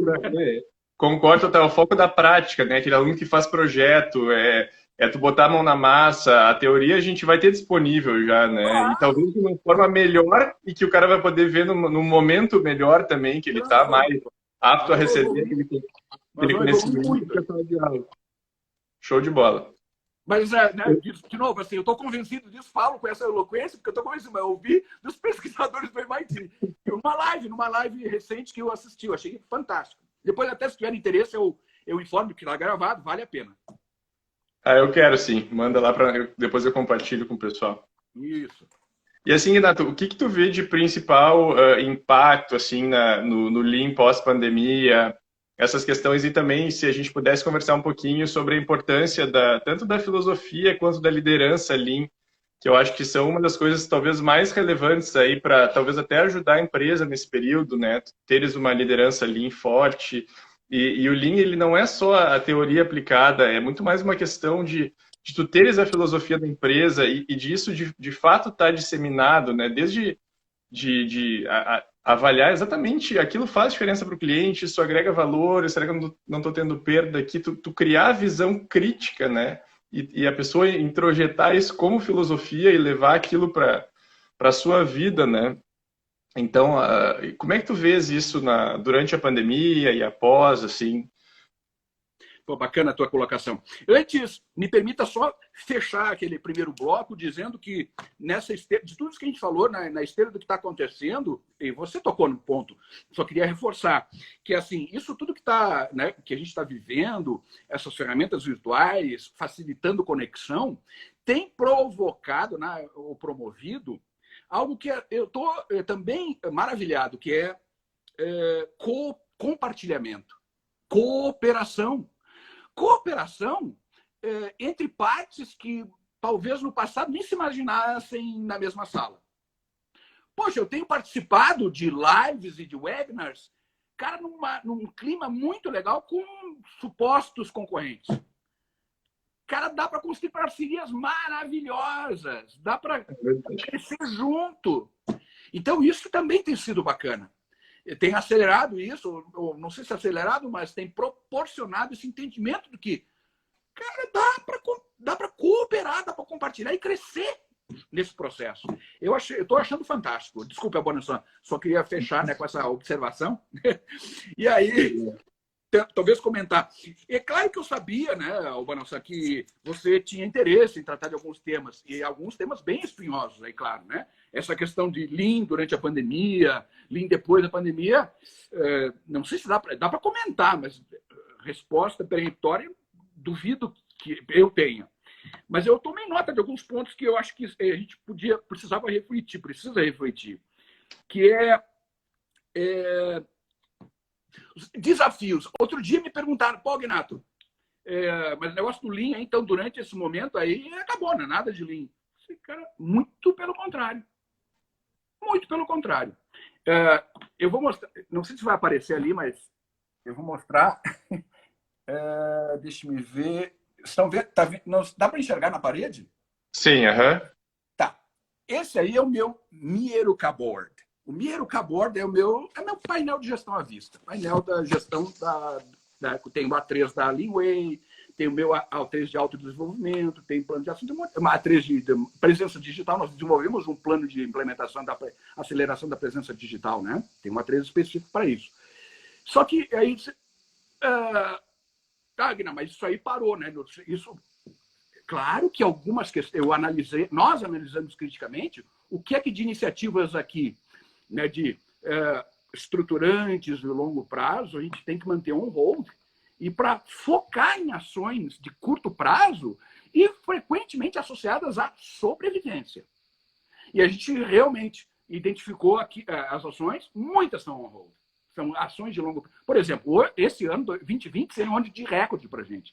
Concordo, até o foco da prática, né? Aquele aluno que faz projeto, tu botar a mão na massa, a teoria a gente vai ter disponível já, né? E talvez de uma forma melhor e que o cara vai poder ver num momento melhor também, que ele está mais apto a receber aquele conhecimento. Show de bola. Mas, né, de novo, assim, eu estou convencido disso, falo com essa eloquência, porque eu estou convencido, mas eu ouvi dos pesquisadores do MIT. Numa live recente que eu assisti, eu achei fantástico. Depois, até se tiver interesse, eu informo que está gravado, vale a pena. Eu quero sim. Manda lá, depois eu compartilho com o pessoal. Isso. E assim, Renato, o que tu vê de principal impacto assim, no Lean pós-pandemia, essas questões, e também se a gente pudesse conversar um pouquinho sobre a importância tanto da filosofia quanto da liderança Lean, que eu acho que são uma das coisas talvez mais relevantes aí para talvez até ajudar a empresa nesse período, né? Teres uma liderança Lean forte, E o Lean, ele não é só a teoria aplicada, é muito mais uma questão de tu teres a filosofia da empresa e disso de fato estar disseminado, né? Desde avaliar exatamente aquilo faz diferença para o cliente, isso agrega valor, será que eu não estou tendo perda aqui? Tu criar a visão crítica, né? E a pessoa introjetar isso como filosofia e levar aquilo para a sua vida, né? Então, como é que tu vês isso durante a pandemia e após, assim? Pô, bacana a tua colocação. Antes, me permita só fechar aquele primeiro bloco dizendo que nessa esteira, de tudo isso que a gente falou, na esteira do que está acontecendo, e você tocou no ponto, só queria reforçar que assim, isso tudo que tá, né, que a gente está vivendo, essas ferramentas virtuais, facilitando conexão, tem provocado, né, ou promovido algo que eu estou também maravilhado, que é compartilhamento, cooperação. Cooperação entre partes que talvez no passado nem se imaginassem na mesma sala. Poxa, eu tenho participado de lives e de webinars, cara, num clima muito legal com supostos concorrentes. Cara, dá para construir parcerias maravilhosas, dá para crescer junto. Então, isso também tem sido bacana. Tem acelerado isso, ou não sei se acelerado, mas tem proporcionado esse entendimento do que, cara, dá para cooperar, dá para compartilhar e crescer nesse processo. Eu estou achando fantástico. Desculpa, Bonasson, só queria fechar, né, com essa observação. E aí, talvez comentar. É claro que eu sabia, né, Bonasson, que você tinha interesse em tratar de alguns temas, e alguns temas bem espinhosos, aí, claro, né? Essa questão de Lean durante a pandemia, Lean depois da pandemia, não sei se dá para comentar, mas resposta peremptória, duvido que eu tenha. Mas eu tomei nota de alguns pontos que eu acho que a gente precisa refletir, que desafios. Outro dia me perguntaram, pô, Gnato, mas o negócio do Lean, então, durante esse momento aí, acabou, não é nada de Lean. Cara, muito pelo contrário. Muito pelo contrário. Eu vou mostrar, não sei se vai aparecer ali, mas eu vou mostrar. Deixa me ver. Estão vendo? Não, dá para enxergar na parede? Sim, aham. Tá. Esse aí é o meu Mieruca Board. O Mieruca Board é o meu painel de gestão à vista. Painel da gestão tem o A3 da Leanway, tem o meu A3 de autodesenvolvimento, tem plano de ação, uma A3 de presença digital. Nós desenvolvemos um plano de implementação da aceleração da presença digital, né? Tem uma A3 específico para isso. Só que aí, mas isso aí parou, né? Isso, claro que algumas questões nós analisamos criticamente o que é que de iniciativas aqui, né, de estruturantes de longo prazo, a gente tem que manter on hold, e para focar em ações de curto prazo e frequentemente associadas à sobrevivência. E a gente realmente identificou aqui as ações, muitas são on hold. São ações de longo prazo. Por exemplo, esse ano, 2020, seria um ano de recorde para a gente.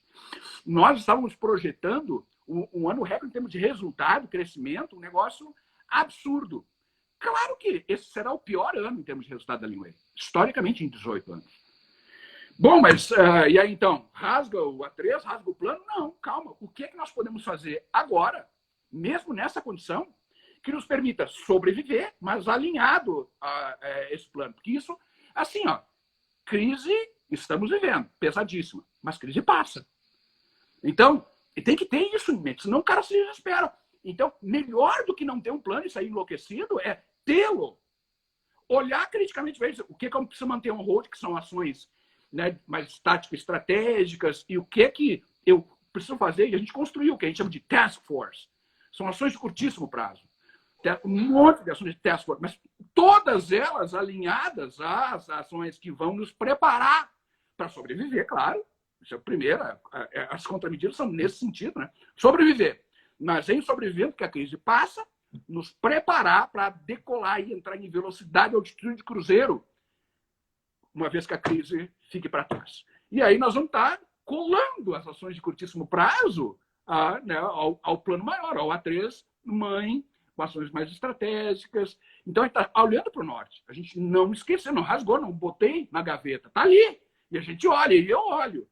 Nós estávamos projetando um ano recorde em termos de resultado, crescimento, um negócio absurdo. Claro que esse será o pior ano em termos de resultado da Leanway, historicamente em 18 anos. Bom, mas e aí então? Rasga o A3, rasga o plano? Não, calma. O que é que nós podemos fazer agora, mesmo nessa condição, que nos permita sobreviver, mas alinhado a esse plano? Porque isso, assim, ó, crise estamos vivendo, pesadíssima, mas crise passa. Então, tem que ter isso em mente, senão o cara se desespera. Então, melhor do que não ter um plano e sair enlouquecido é tê-lo. Olhar criticamente, ver o que eu preciso manter on hold, que são ações, né, mais táticas, estratégicas, e o que eu preciso fazer, e a gente construiu o que a gente chama de task force. São ações de curtíssimo prazo. Um monte de ações de task force, mas todas elas alinhadas às ações que vão nos preparar para sobreviver, claro. Isso é a primeira. As contramedidas são nesse sentido, né? Sobreviver. Mas em sobrevivendo, que a crise passa, nos preparar para decolar e entrar em velocidade e altitude de cruzeiro, uma vez que a crise fique para trás. E aí nós vamos estar colando as ações de curtíssimo prazo ao plano maior, ao A3 mãe, com ações mais estratégicas. Então, a gente está olhando para o norte. A gente não esqueceu, não rasgou, não botei na gaveta. Está ali. E a gente olha, e eu olho.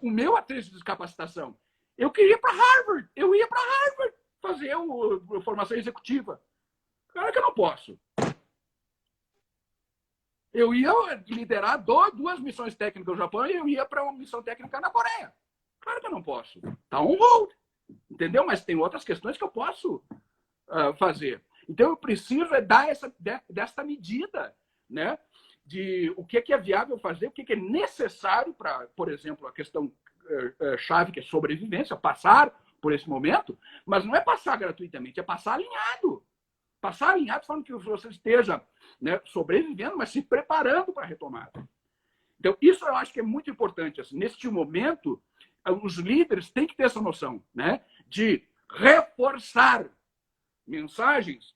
O meu A3 de capacitação, eu queria ir para Harvard. Eu ia para Harvard fazer a formação executiva. Claro que eu não posso. Eu ia liderar 2 missões técnicas no Japão e eu ia para uma missão técnica na Coreia. Claro que eu não posso. Está on hold. Entendeu? Mas tem outras questões que eu posso fazer. Então, eu preciso dar dessa medida, né? De o que é viável fazer, o que é necessário para, por exemplo, a questão chave que é sobrevivência, passar por esse momento, mas não é passar gratuitamente, é passar alinhado. Passar alinhado falando que você esteja, né, sobrevivendo, mas se preparando para a retomada. Então, isso eu acho que é muito importante. Assim, neste momento, os líderes têm que ter essa noção, né, de reforçar mensagens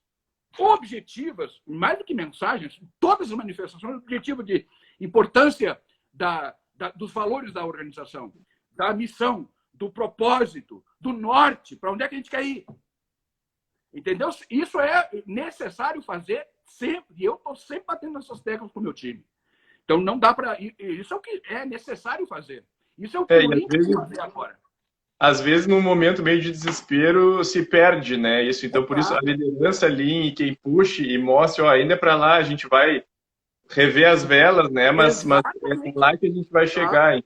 objetivas, mais do que mensagens, todas as manifestações objetivas de importância dos valores da organização, da missão, do propósito, do norte, para onde é que a gente quer ir. Entendeu? Isso é necessário fazer sempre. E eu estou sempre batendo nessas teclas com o meu time. Então, não dá para... Isso é o que é necessário fazer. Isso é o que o Lean tem que fazer agora. Às vezes, num momento meio de desespero, se perde, né? Isso, então, por isso, a liderança Lean, quem puxe e mostre, ó, ainda para lá, a gente vai rever as velas, né? Mas é lá que a gente vai chegar.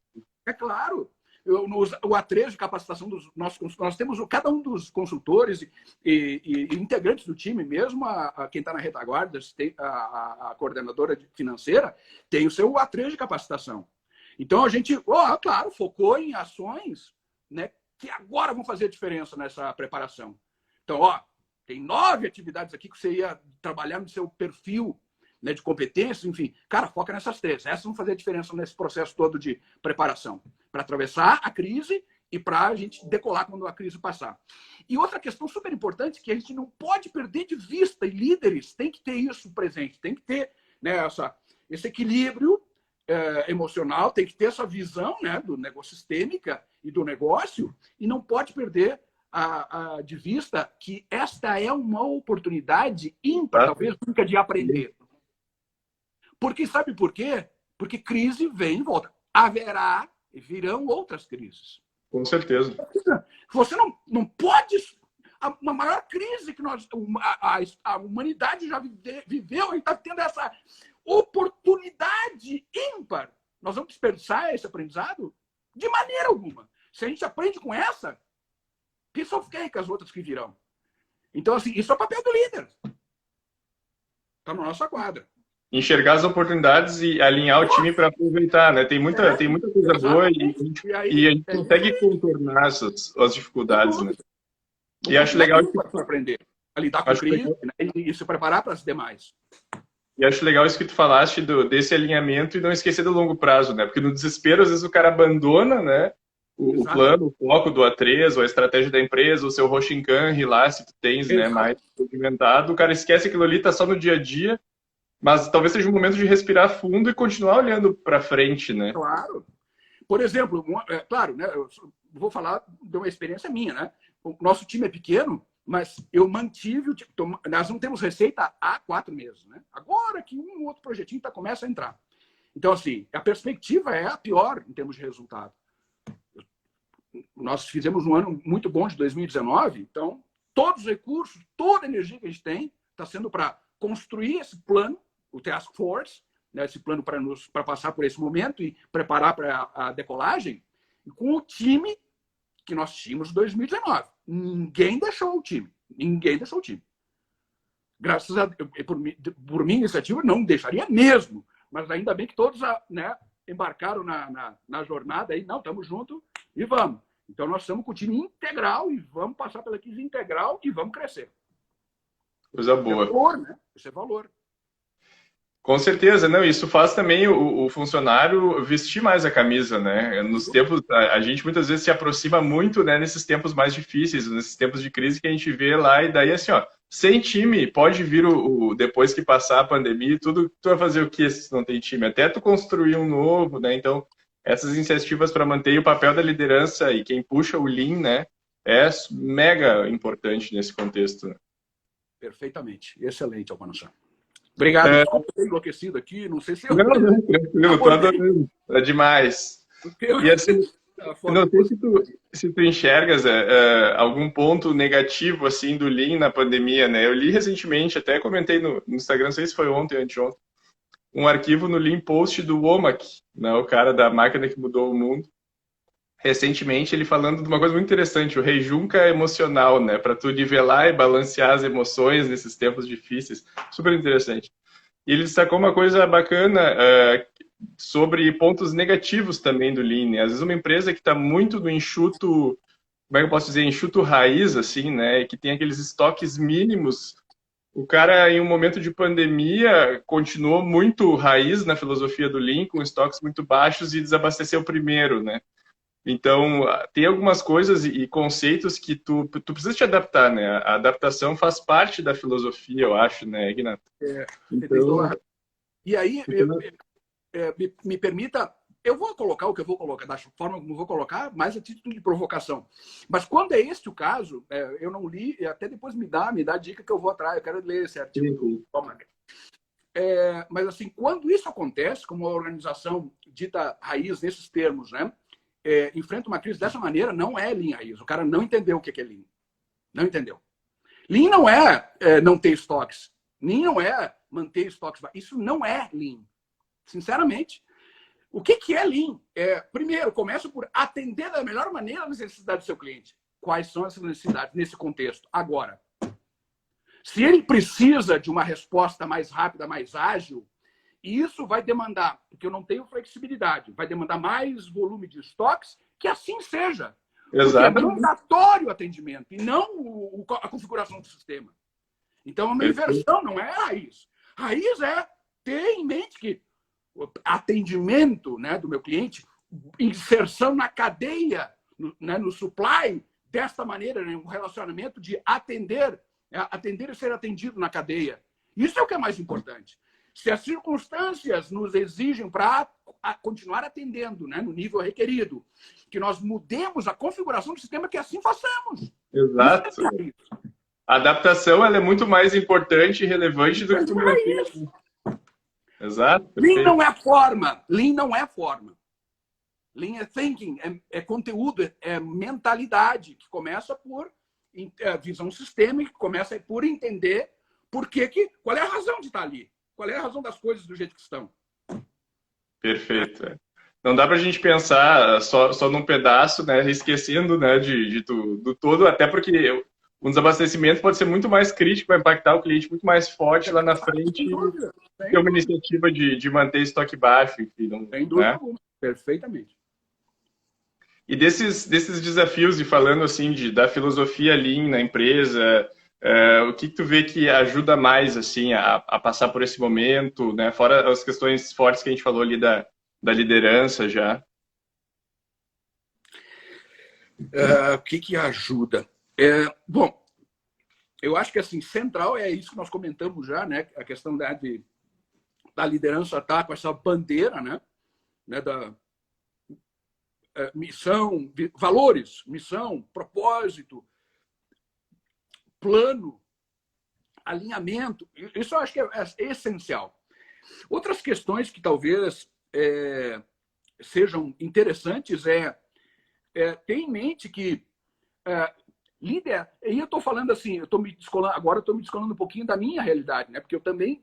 É claro. O A3 de capacitação dos nossos consultores, nós temos cada um dos consultores e integrantes do time, mesmo quem está na retaguarda, a coordenadora financeira, tem o seu A3 de capacitação. Então, a gente, claro, focou em ações, né, que agora vão fazer diferença nessa preparação. Então, tem 9 atividades aqui que você ia trabalhar no seu perfil, né, de competências, enfim. Cara, foca nessas 3. Essas vão fazer a diferença nesse processo todo de preparação. Para atravessar a crise e para a gente decolar quando a crise passar. E outra questão super importante que a gente não pode perder de vista, e líderes têm que ter isso presente, tem que ter, né, esse equilíbrio emocional, tem que ter essa visão, né, do negócio sistêmica e do negócio, e não pode perder de vista que esta é uma oportunidade ímpar, talvez nunca, de aprender. Porque sabe por quê? Porque crise vem e volta. Virão outras crises. Com certeza. Você não pode... A maior crise que a humanidade já viveu, a gente está tendo essa oportunidade ímpar. Nós vamos desperdiçar esse aprendizado? De maneira alguma. Se a gente aprende com essa, piece of cake as outras que virão. Então, assim, isso é o papel do líder. Está na nossa quadra. Enxergar as oportunidades e alinhar o time para aproveitar, né? Tem muita coisa boa e a gente consegue contornar as dificuldades, né? E acho legal para aprender a lidar com crise, né? E se preparar para as demais. E acho legal isso que tu falaste desse alinhamento e não esquecer do longo prazo, né? Porque no desespero, às vezes, o cara abandona, né? O plano, o foco do A3, ou a estratégia da empresa, o seu Roshinkan lá, se tu tens, né, mais documentado, o cara esquece aquilo ali, tá só no dia a dia, mas talvez seja um momento de respirar fundo e continuar olhando para frente, né? Claro. Por exemplo, claro, né? Eu vou falar de uma experiência minha, né? O nosso time é pequeno, mas eu mantive nós não temos receita há 4 meses, né? Agora que um outro projetinho começa a entrar. Então, assim, a perspectiva é a pior em termos de resultado. Nós fizemos um ano muito bom de 2019, então todos os recursos, toda a energia que a gente tem está sendo para construir esse plano, o Task Force, né, esse plano para passar por esse momento e preparar para a decolagem, com o time que nós tínhamos em 2019. Ninguém deixou o time. Ninguém deixou o time. Graças a por minha iniciativa, não deixaria mesmo. Mas ainda bem que todos, né, embarcaram na jornada aí. Não, estamos juntos e vamos. Então, nós estamos com o time integral e vamos passar pela crise integral e vamos crescer. Coisa boa. Isso é valor, né? Isso é valor. Com certeza, não. Isso faz também o funcionário vestir mais a camisa, né? Nos tempos, a gente muitas vezes se aproxima muito, né, nesses tempos mais difíceis, nesses tempos de crise que a gente vê lá, e daí assim, ó, sem time, pode vir depois que passar a pandemia, tudo, tu vai fazer o que se não tem time? Até tu construir um novo, né? Então, essas iniciativas para manter o papel da liderança e quem puxa o Lean, né, é mega importante nesse contexto. Né? Perfeitamente. Excelente, Almanachá. Obrigado. Desculpa ter enlouquecido aqui. Não sei se eu... Não, não, tranquilo, tô adorando. É demais. E assim, eu não sei se tu enxergas algum ponto negativo assim do Lean na pandemia, né? Eu li recentemente, até comentei no Instagram, não sei se foi ontem ou anteontem, um arquivo no Lean Post do Womack, né? O cara da máquina que mudou o mundo. Recentemente, ele falando de uma coisa muito interessante, o rejunca emocional, né? Para tu nivelar e balancear as emoções nesses tempos difíceis. Super interessante. E ele destacou uma coisa bacana sobre pontos negativos também do Lean, né? Às vezes uma empresa que está muito no enxuto, como é que eu posso dizer, enxuto raiz, assim, né? Que tem aqueles estoques mínimos. O cara, em um momento de pandemia, continuou muito raiz na filosofia do Lean, com estoques muito baixos e desabasteceu primeiro, né? Então, tem algumas coisas e conceitos que tu precisa te adaptar, né? A adaptação faz parte da filosofia, eu acho, né, Ignato? Então, e aí, me permita, eu vou colocar o que eu vou colocar, da forma como eu vou colocar, mais a título de provocação. Mas quando é este o caso, eu não li, e até depois me dá a dica que eu vou atrás, eu quero ler esse artigo do Womack. Mas assim, quando isso acontece, como uma organização dita raiz nesses termos, né? Enfrenta uma crise dessa maneira, não é Lean raiz. O cara não entendeu o que é Lean. Não entendeu. Lean não é não ter estoques. Lean não é manter estoques. Isso não é Lean. Sinceramente. O que é Lean? Primeiro, começa por atender da melhor maneira as necessidades do seu cliente. Quais são essas necessidades nesse contexto? Agora, se ele precisa de uma resposta mais rápida, mais ágil, isso vai demandar, porque eu não tenho flexibilidade, vai demandar mais volume de estoques, que assim seja. Exato. Porque é mandatório o atendimento, e não a configuração do sistema. Então, é uma inversão, não é raiz. Raiz é ter em mente que o atendimento, né, do meu cliente, inserção na cadeia, no supply, desta maneira, né, um relacionamento de atender e ser atendido na cadeia. Isso é o que é mais importante. Se as circunstâncias nos exigem para continuar atendendo, né, no nível requerido, que nós mudemos a configuração do sistema, que assim façamos. Exato. A adaptação ela é muito mais importante e relevante do que tu manter. Exato. Lean não é forma. Lean não é forma. Lean é thinking, é conteúdo, é mentalidade, que começa por visão sistêmica, que começa por entender qual é a razão de estar ali. Qual é a razão das coisas do jeito que estão? Perfeito. Não dá para a gente pensar só num pedaço, né, esquecendo, né, do todo, até porque um desabastecimento pode ser muito mais crítico, vai impactar o cliente muito mais forte lá na frente que uma iniciativa de manter estoque baixo, enfim. Não, sem dúvida alguma. Perfeitamente. E desses desafios, e falando assim da filosofia Lean na empresa, o que tu vê que ajuda mais assim a passar por esse momento, né? Fora as questões fortes que a gente falou ali da liderança já. O que ajuda? Bom, eu acho que assim, central é isso que nós comentamos já, né? A questão da liderança estar com essa bandeira, né? Da missão, valores, missão, propósito, plano, alinhamento. Isso eu acho que é essencial. Outras questões que talvez sejam interessantes ter em mente que líder, e eu estou falando assim, agora eu estou me descolando um pouquinho da minha realidade, né? Porque eu também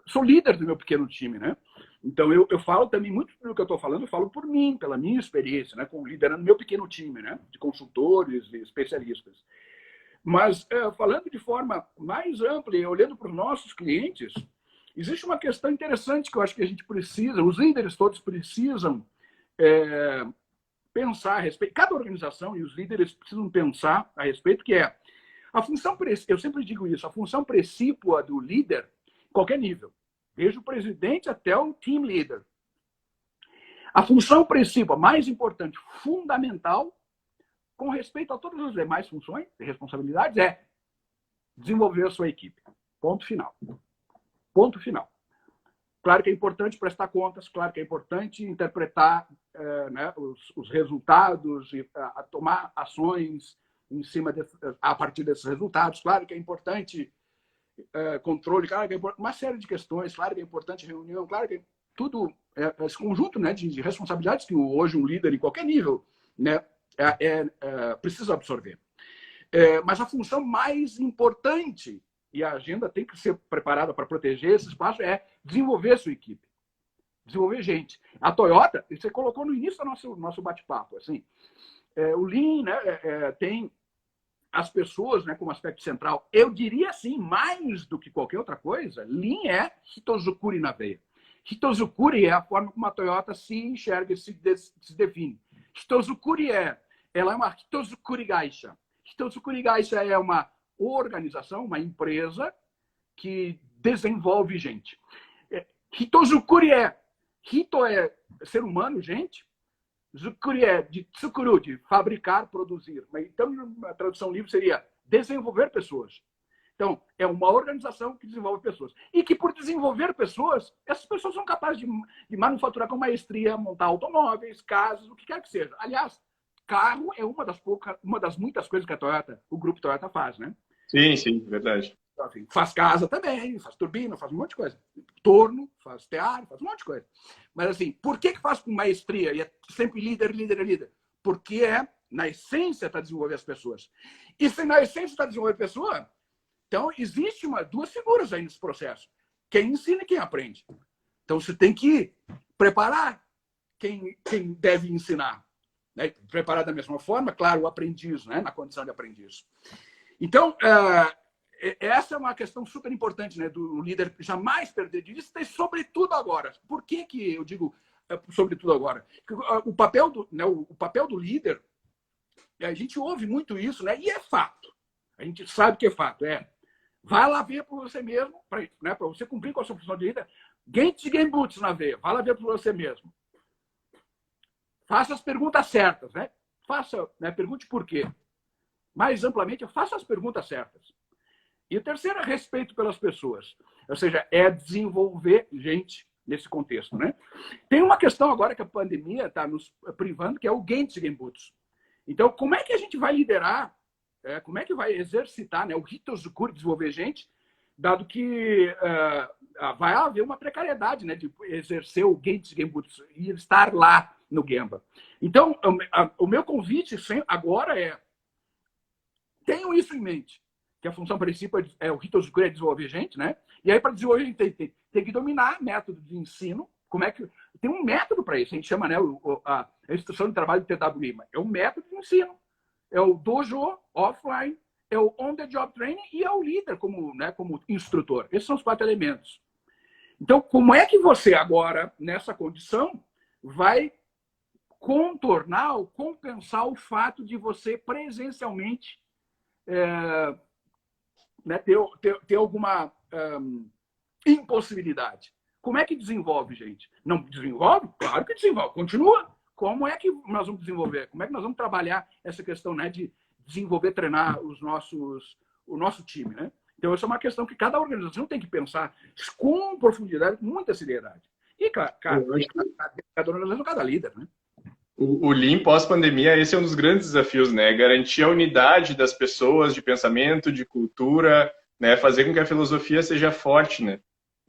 sou líder do meu pequeno time, né? Então, eu falo também, muito do que eu estou falando, eu falo por mim, pela minha experiência, né, liderando meu pequeno time, né, de consultores e especialistas. Mas, falando de forma mais ampla e olhando para os nossos clientes, existe uma questão interessante que eu acho que a gente precisa, os líderes todos precisam pensar a respeito, cada organização e os líderes precisam pensar a respeito, que é a função, eu sempre digo isso, a função precípua do líder, qualquer nível, desde o presidente até o team leader. A função principal, mais importante, fundamental, com respeito a todas as demais funções e responsabilidades, é desenvolver a sua equipe. Ponto final. Ponto final. Claro que é importante prestar contas, claro que é importante interpretar né, os resultados e tomar ações a partir desses resultados. Claro que é importante controle, claro que é uma série de questões, claro que é importante reunião, claro que tudo, esse conjunto, né, de responsabilidades que hoje um líder em qualquer nível, né, precisa absorver. Mas a função mais importante, e a agenda tem que ser preparada para proteger esse espaço, é desenvolver sua equipe, desenvolver gente. A Toyota, você colocou no início do nosso bate-papo, assim, o Lean, né, tem as pessoas, né, como aspecto central. Eu diria assim, mais do que qualquer outra coisa, Lean é Hitozukuri na veia. Hitozukuri é a forma como a Toyota se enxerga, se define. Hitozukuri ela é uma Hitozukuri Gaisha. Hitozukuri Gaisha é uma organização, uma empresa que desenvolve gente. Hitozukuri Hito é ser humano, gente. Zukuri é de tsukuru, de fabricar, produzir. Então, a tradução livre seria desenvolver pessoas. Então, é uma organização que desenvolve pessoas. E que, por desenvolver pessoas, essas pessoas são capazes de manufaturar com maestria, montar automóveis, casas, o que quer que seja. Aliás, carro é uma das muitas coisas que o grupo Toyota faz, né? Sim, sim, verdade. Então, assim, faz casa também, faz turbina, faz um monte de coisa. Torno, faz tear, faz um monte de coisa. Mas, assim, por que faz com maestria e é sempre líder, líder, líder? Porque na essência, está desenvolvendo as pessoas. E se na essência está desenvolvendo a pessoa, então existe duas figuras aí nesse processo. Quem ensina e quem aprende. Então, você tem que preparar quem deve ensinar. Né? Preparar da mesma forma, claro, o aprendiz, né? Na condição de aprendiz. Então, essa é uma questão super importante, né, do líder jamais perder de vista, e sobretudo agora. Por que eu digo sobretudo agora? O papel do líder, a gente ouve muito isso, né, e é fato. A gente sabe que é fato. Vai lá ver por você mesmo, para você cumprir com a sua função de líder. Gente Genbutsu na veia, vai lá ver por você mesmo. Faça as perguntas certas, né? Pergunte por quê. Mais amplamente, faça as perguntas certas. E o terceiro é respeito pelas pessoas. Ou seja, é desenvolver gente nesse contexto, né? Tem uma questão agora que a pandemia está nos privando, que é o Genchi Genbutsu. Então, como é que a gente vai liderar, como é que vai exercitar, né, o Hitozukuri, desenvolver gente, dado que vai haver uma precariedade, né, de exercer o Genchi Genbutsu e estar lá no Gemba. Então, o meu convite agora tenham isso em mente, que a função principal o Hitozukuri é desenvolver gente, né? E aí, para desenvolver gente, tem que dominar método de ensino. Tem um método para isso, a gente chama, né, a instrução de trabalho de TWI. É um método de ensino. É o dojo offline, é o on-the-job training e é o líder como instrutor. Esses são os 4 elementos. Então, como é que você agora, nessa condição, vai contornar ou compensar o fato de você presencialmente ter alguma impossibilidade? Como é que desenvolve, gente? Não desenvolve? Claro que desenvolve. Continua. Como é que nós vamos desenvolver? Como é que nós vamos trabalhar essa questão, né, de desenvolver, treinar o nosso time, né? Então, essa é uma questão que cada organização tem que pensar com profundidade, com muita seriedade. E cada organização, cada líder, né? O Lean pós-pandemia, esse é um dos grandes desafios, né? Garantir a unidade das pessoas, de pensamento, de cultura, né? Fazer com que a filosofia seja forte, né?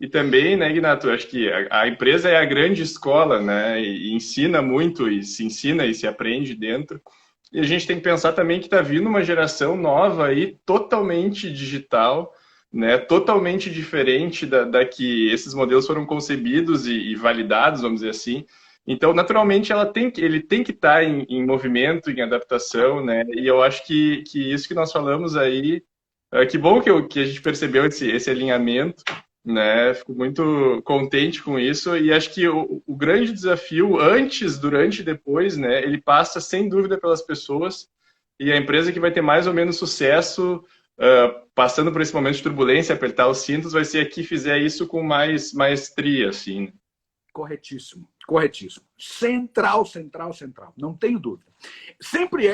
E também, né, Ignato, acho que a empresa é a grande escola, né? E ensina muito, e se ensina e se aprende dentro. E a gente tem que pensar também que está vindo uma geração nova aí, totalmente digital, né? Totalmente diferente da que esses modelos foram concebidos e validados, vamos dizer assim. Então, naturalmente, ele tem que estar em movimento, em adaptação, né? E eu acho que isso que nós falamos aí, que bom que a gente percebeu esse alinhamento, né? Fico muito contente com isso e acho que o grande desafio, antes, durante e depois, né? Ele passa, sem dúvida, pelas pessoas e a empresa que vai ter mais ou menos sucesso, passando por esse momento de turbulência, apertar os cintos, vai ser a que fizer isso com mais maestria, assim, né? Corretíssimo, corretíssimo. Central. Não tenho dúvida. Sempre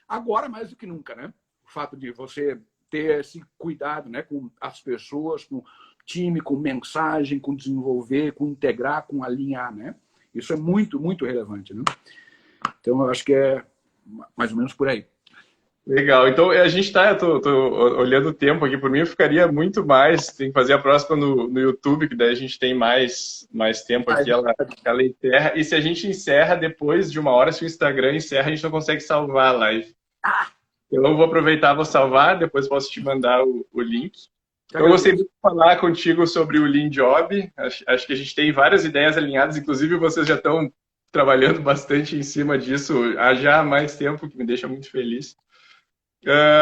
agora mais do que nunca, né? O fato de você ter esse cuidado, né, com as pessoas, com o time, com mensagem, com desenvolver, com integrar, com alinhar, né? Isso é muito, muito relevante, né? Então, eu acho que é mais ou menos por aí. Legal. Então, a gente tá, tô olhando o tempo aqui, por mim eu ficaria muito mais, tem que fazer a próxima no YouTube, que daí a gente tem mais tempo aqui, ela encerra. E se a gente encerra depois de 1 hora, se o Instagram encerra, a gente não consegue salvar a live. Então, eu vou aproveitar, vou salvar, depois posso te mandar o link. Eu gostei muito de falar contigo sobre o Lean Job. Acho que a gente tem várias ideias alinhadas, inclusive vocês já estão trabalhando bastante em cima disso há já mais tempo, que me deixa muito feliz.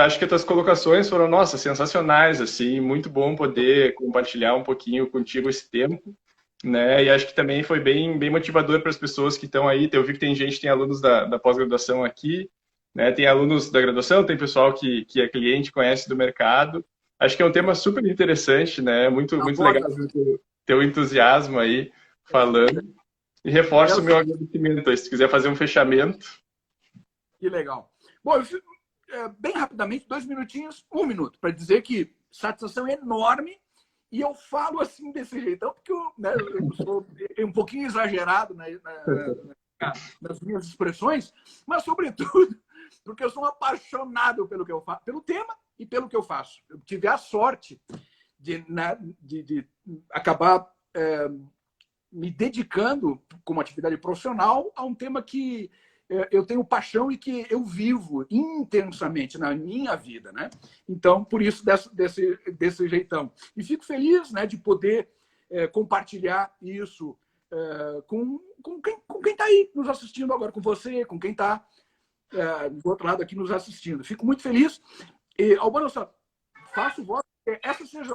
Acho que as tuas colocações foram, nossa, sensacionais, assim, muito bom poder compartilhar um pouquinho contigo esse tempo, né? E acho que também foi bem motivador para as pessoas que estão aí. Eu vi que tem gente, tem alunos da pós-graduação aqui, né? Tem alunos da graduação, tem pessoal que é cliente, conhece do mercado. Acho que é um tema super interessante, né? Muito legal ver o teu entusiasmo aí falando. E reforço o meu agradecimento aí, se quiser fazer um fechamento. Que legal. Bom, bem rapidamente, 2 minutinhos, 1 minuto, para dizer que satisfação enorme. E eu falo assim desse jeitão, porque eu sou um pouquinho exagerado nas minhas expressões, mas, sobretudo, porque eu sou um apaixonado pelo que eu faço, pelo tema e pelo que eu faço. Eu tive a sorte de acabar me dedicando, como atividade profissional, a um tema que eu tenho paixão e que eu vivo intensamente na minha vida, né? Então, por isso, desse jeitão. E fico feliz, né, de poder compartilhar isso com quem está aí nos assistindo agora, com você, com quem está do outro lado aqui nos assistindo. Fico muito feliz. E, Albano, faço voto que essa seja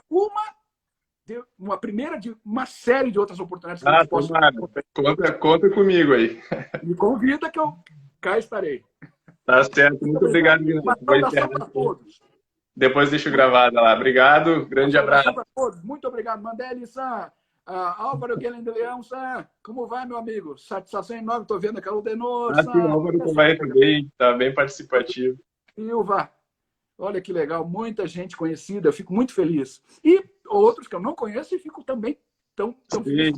uma primeira de uma série de outras oportunidades que a gente possa... Conta comigo aí. Me convida que eu cá estarei. Tá certo. Muito obrigado, depois deixo gravada lá. Obrigado. Grande abraço. Muito obrigado. Mandeli-san, Álvaro Guilherme de Leão, como vai, meu amigo? Satisfação enorme. Estou vendo aquela Denor. O Álvaro vai também. Está bem participativo. Silva. Olha que legal, muita gente conhecida, eu fico muito feliz. E outros que eu não conheço e fico também tão feliz.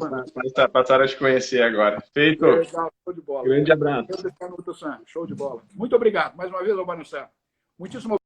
Passaram a te conhecer agora. Feito. Legal, show de bola. Grande abraço. Show de bola. Muito obrigado. Mais uma vez, Albano Sá. Muitíssimo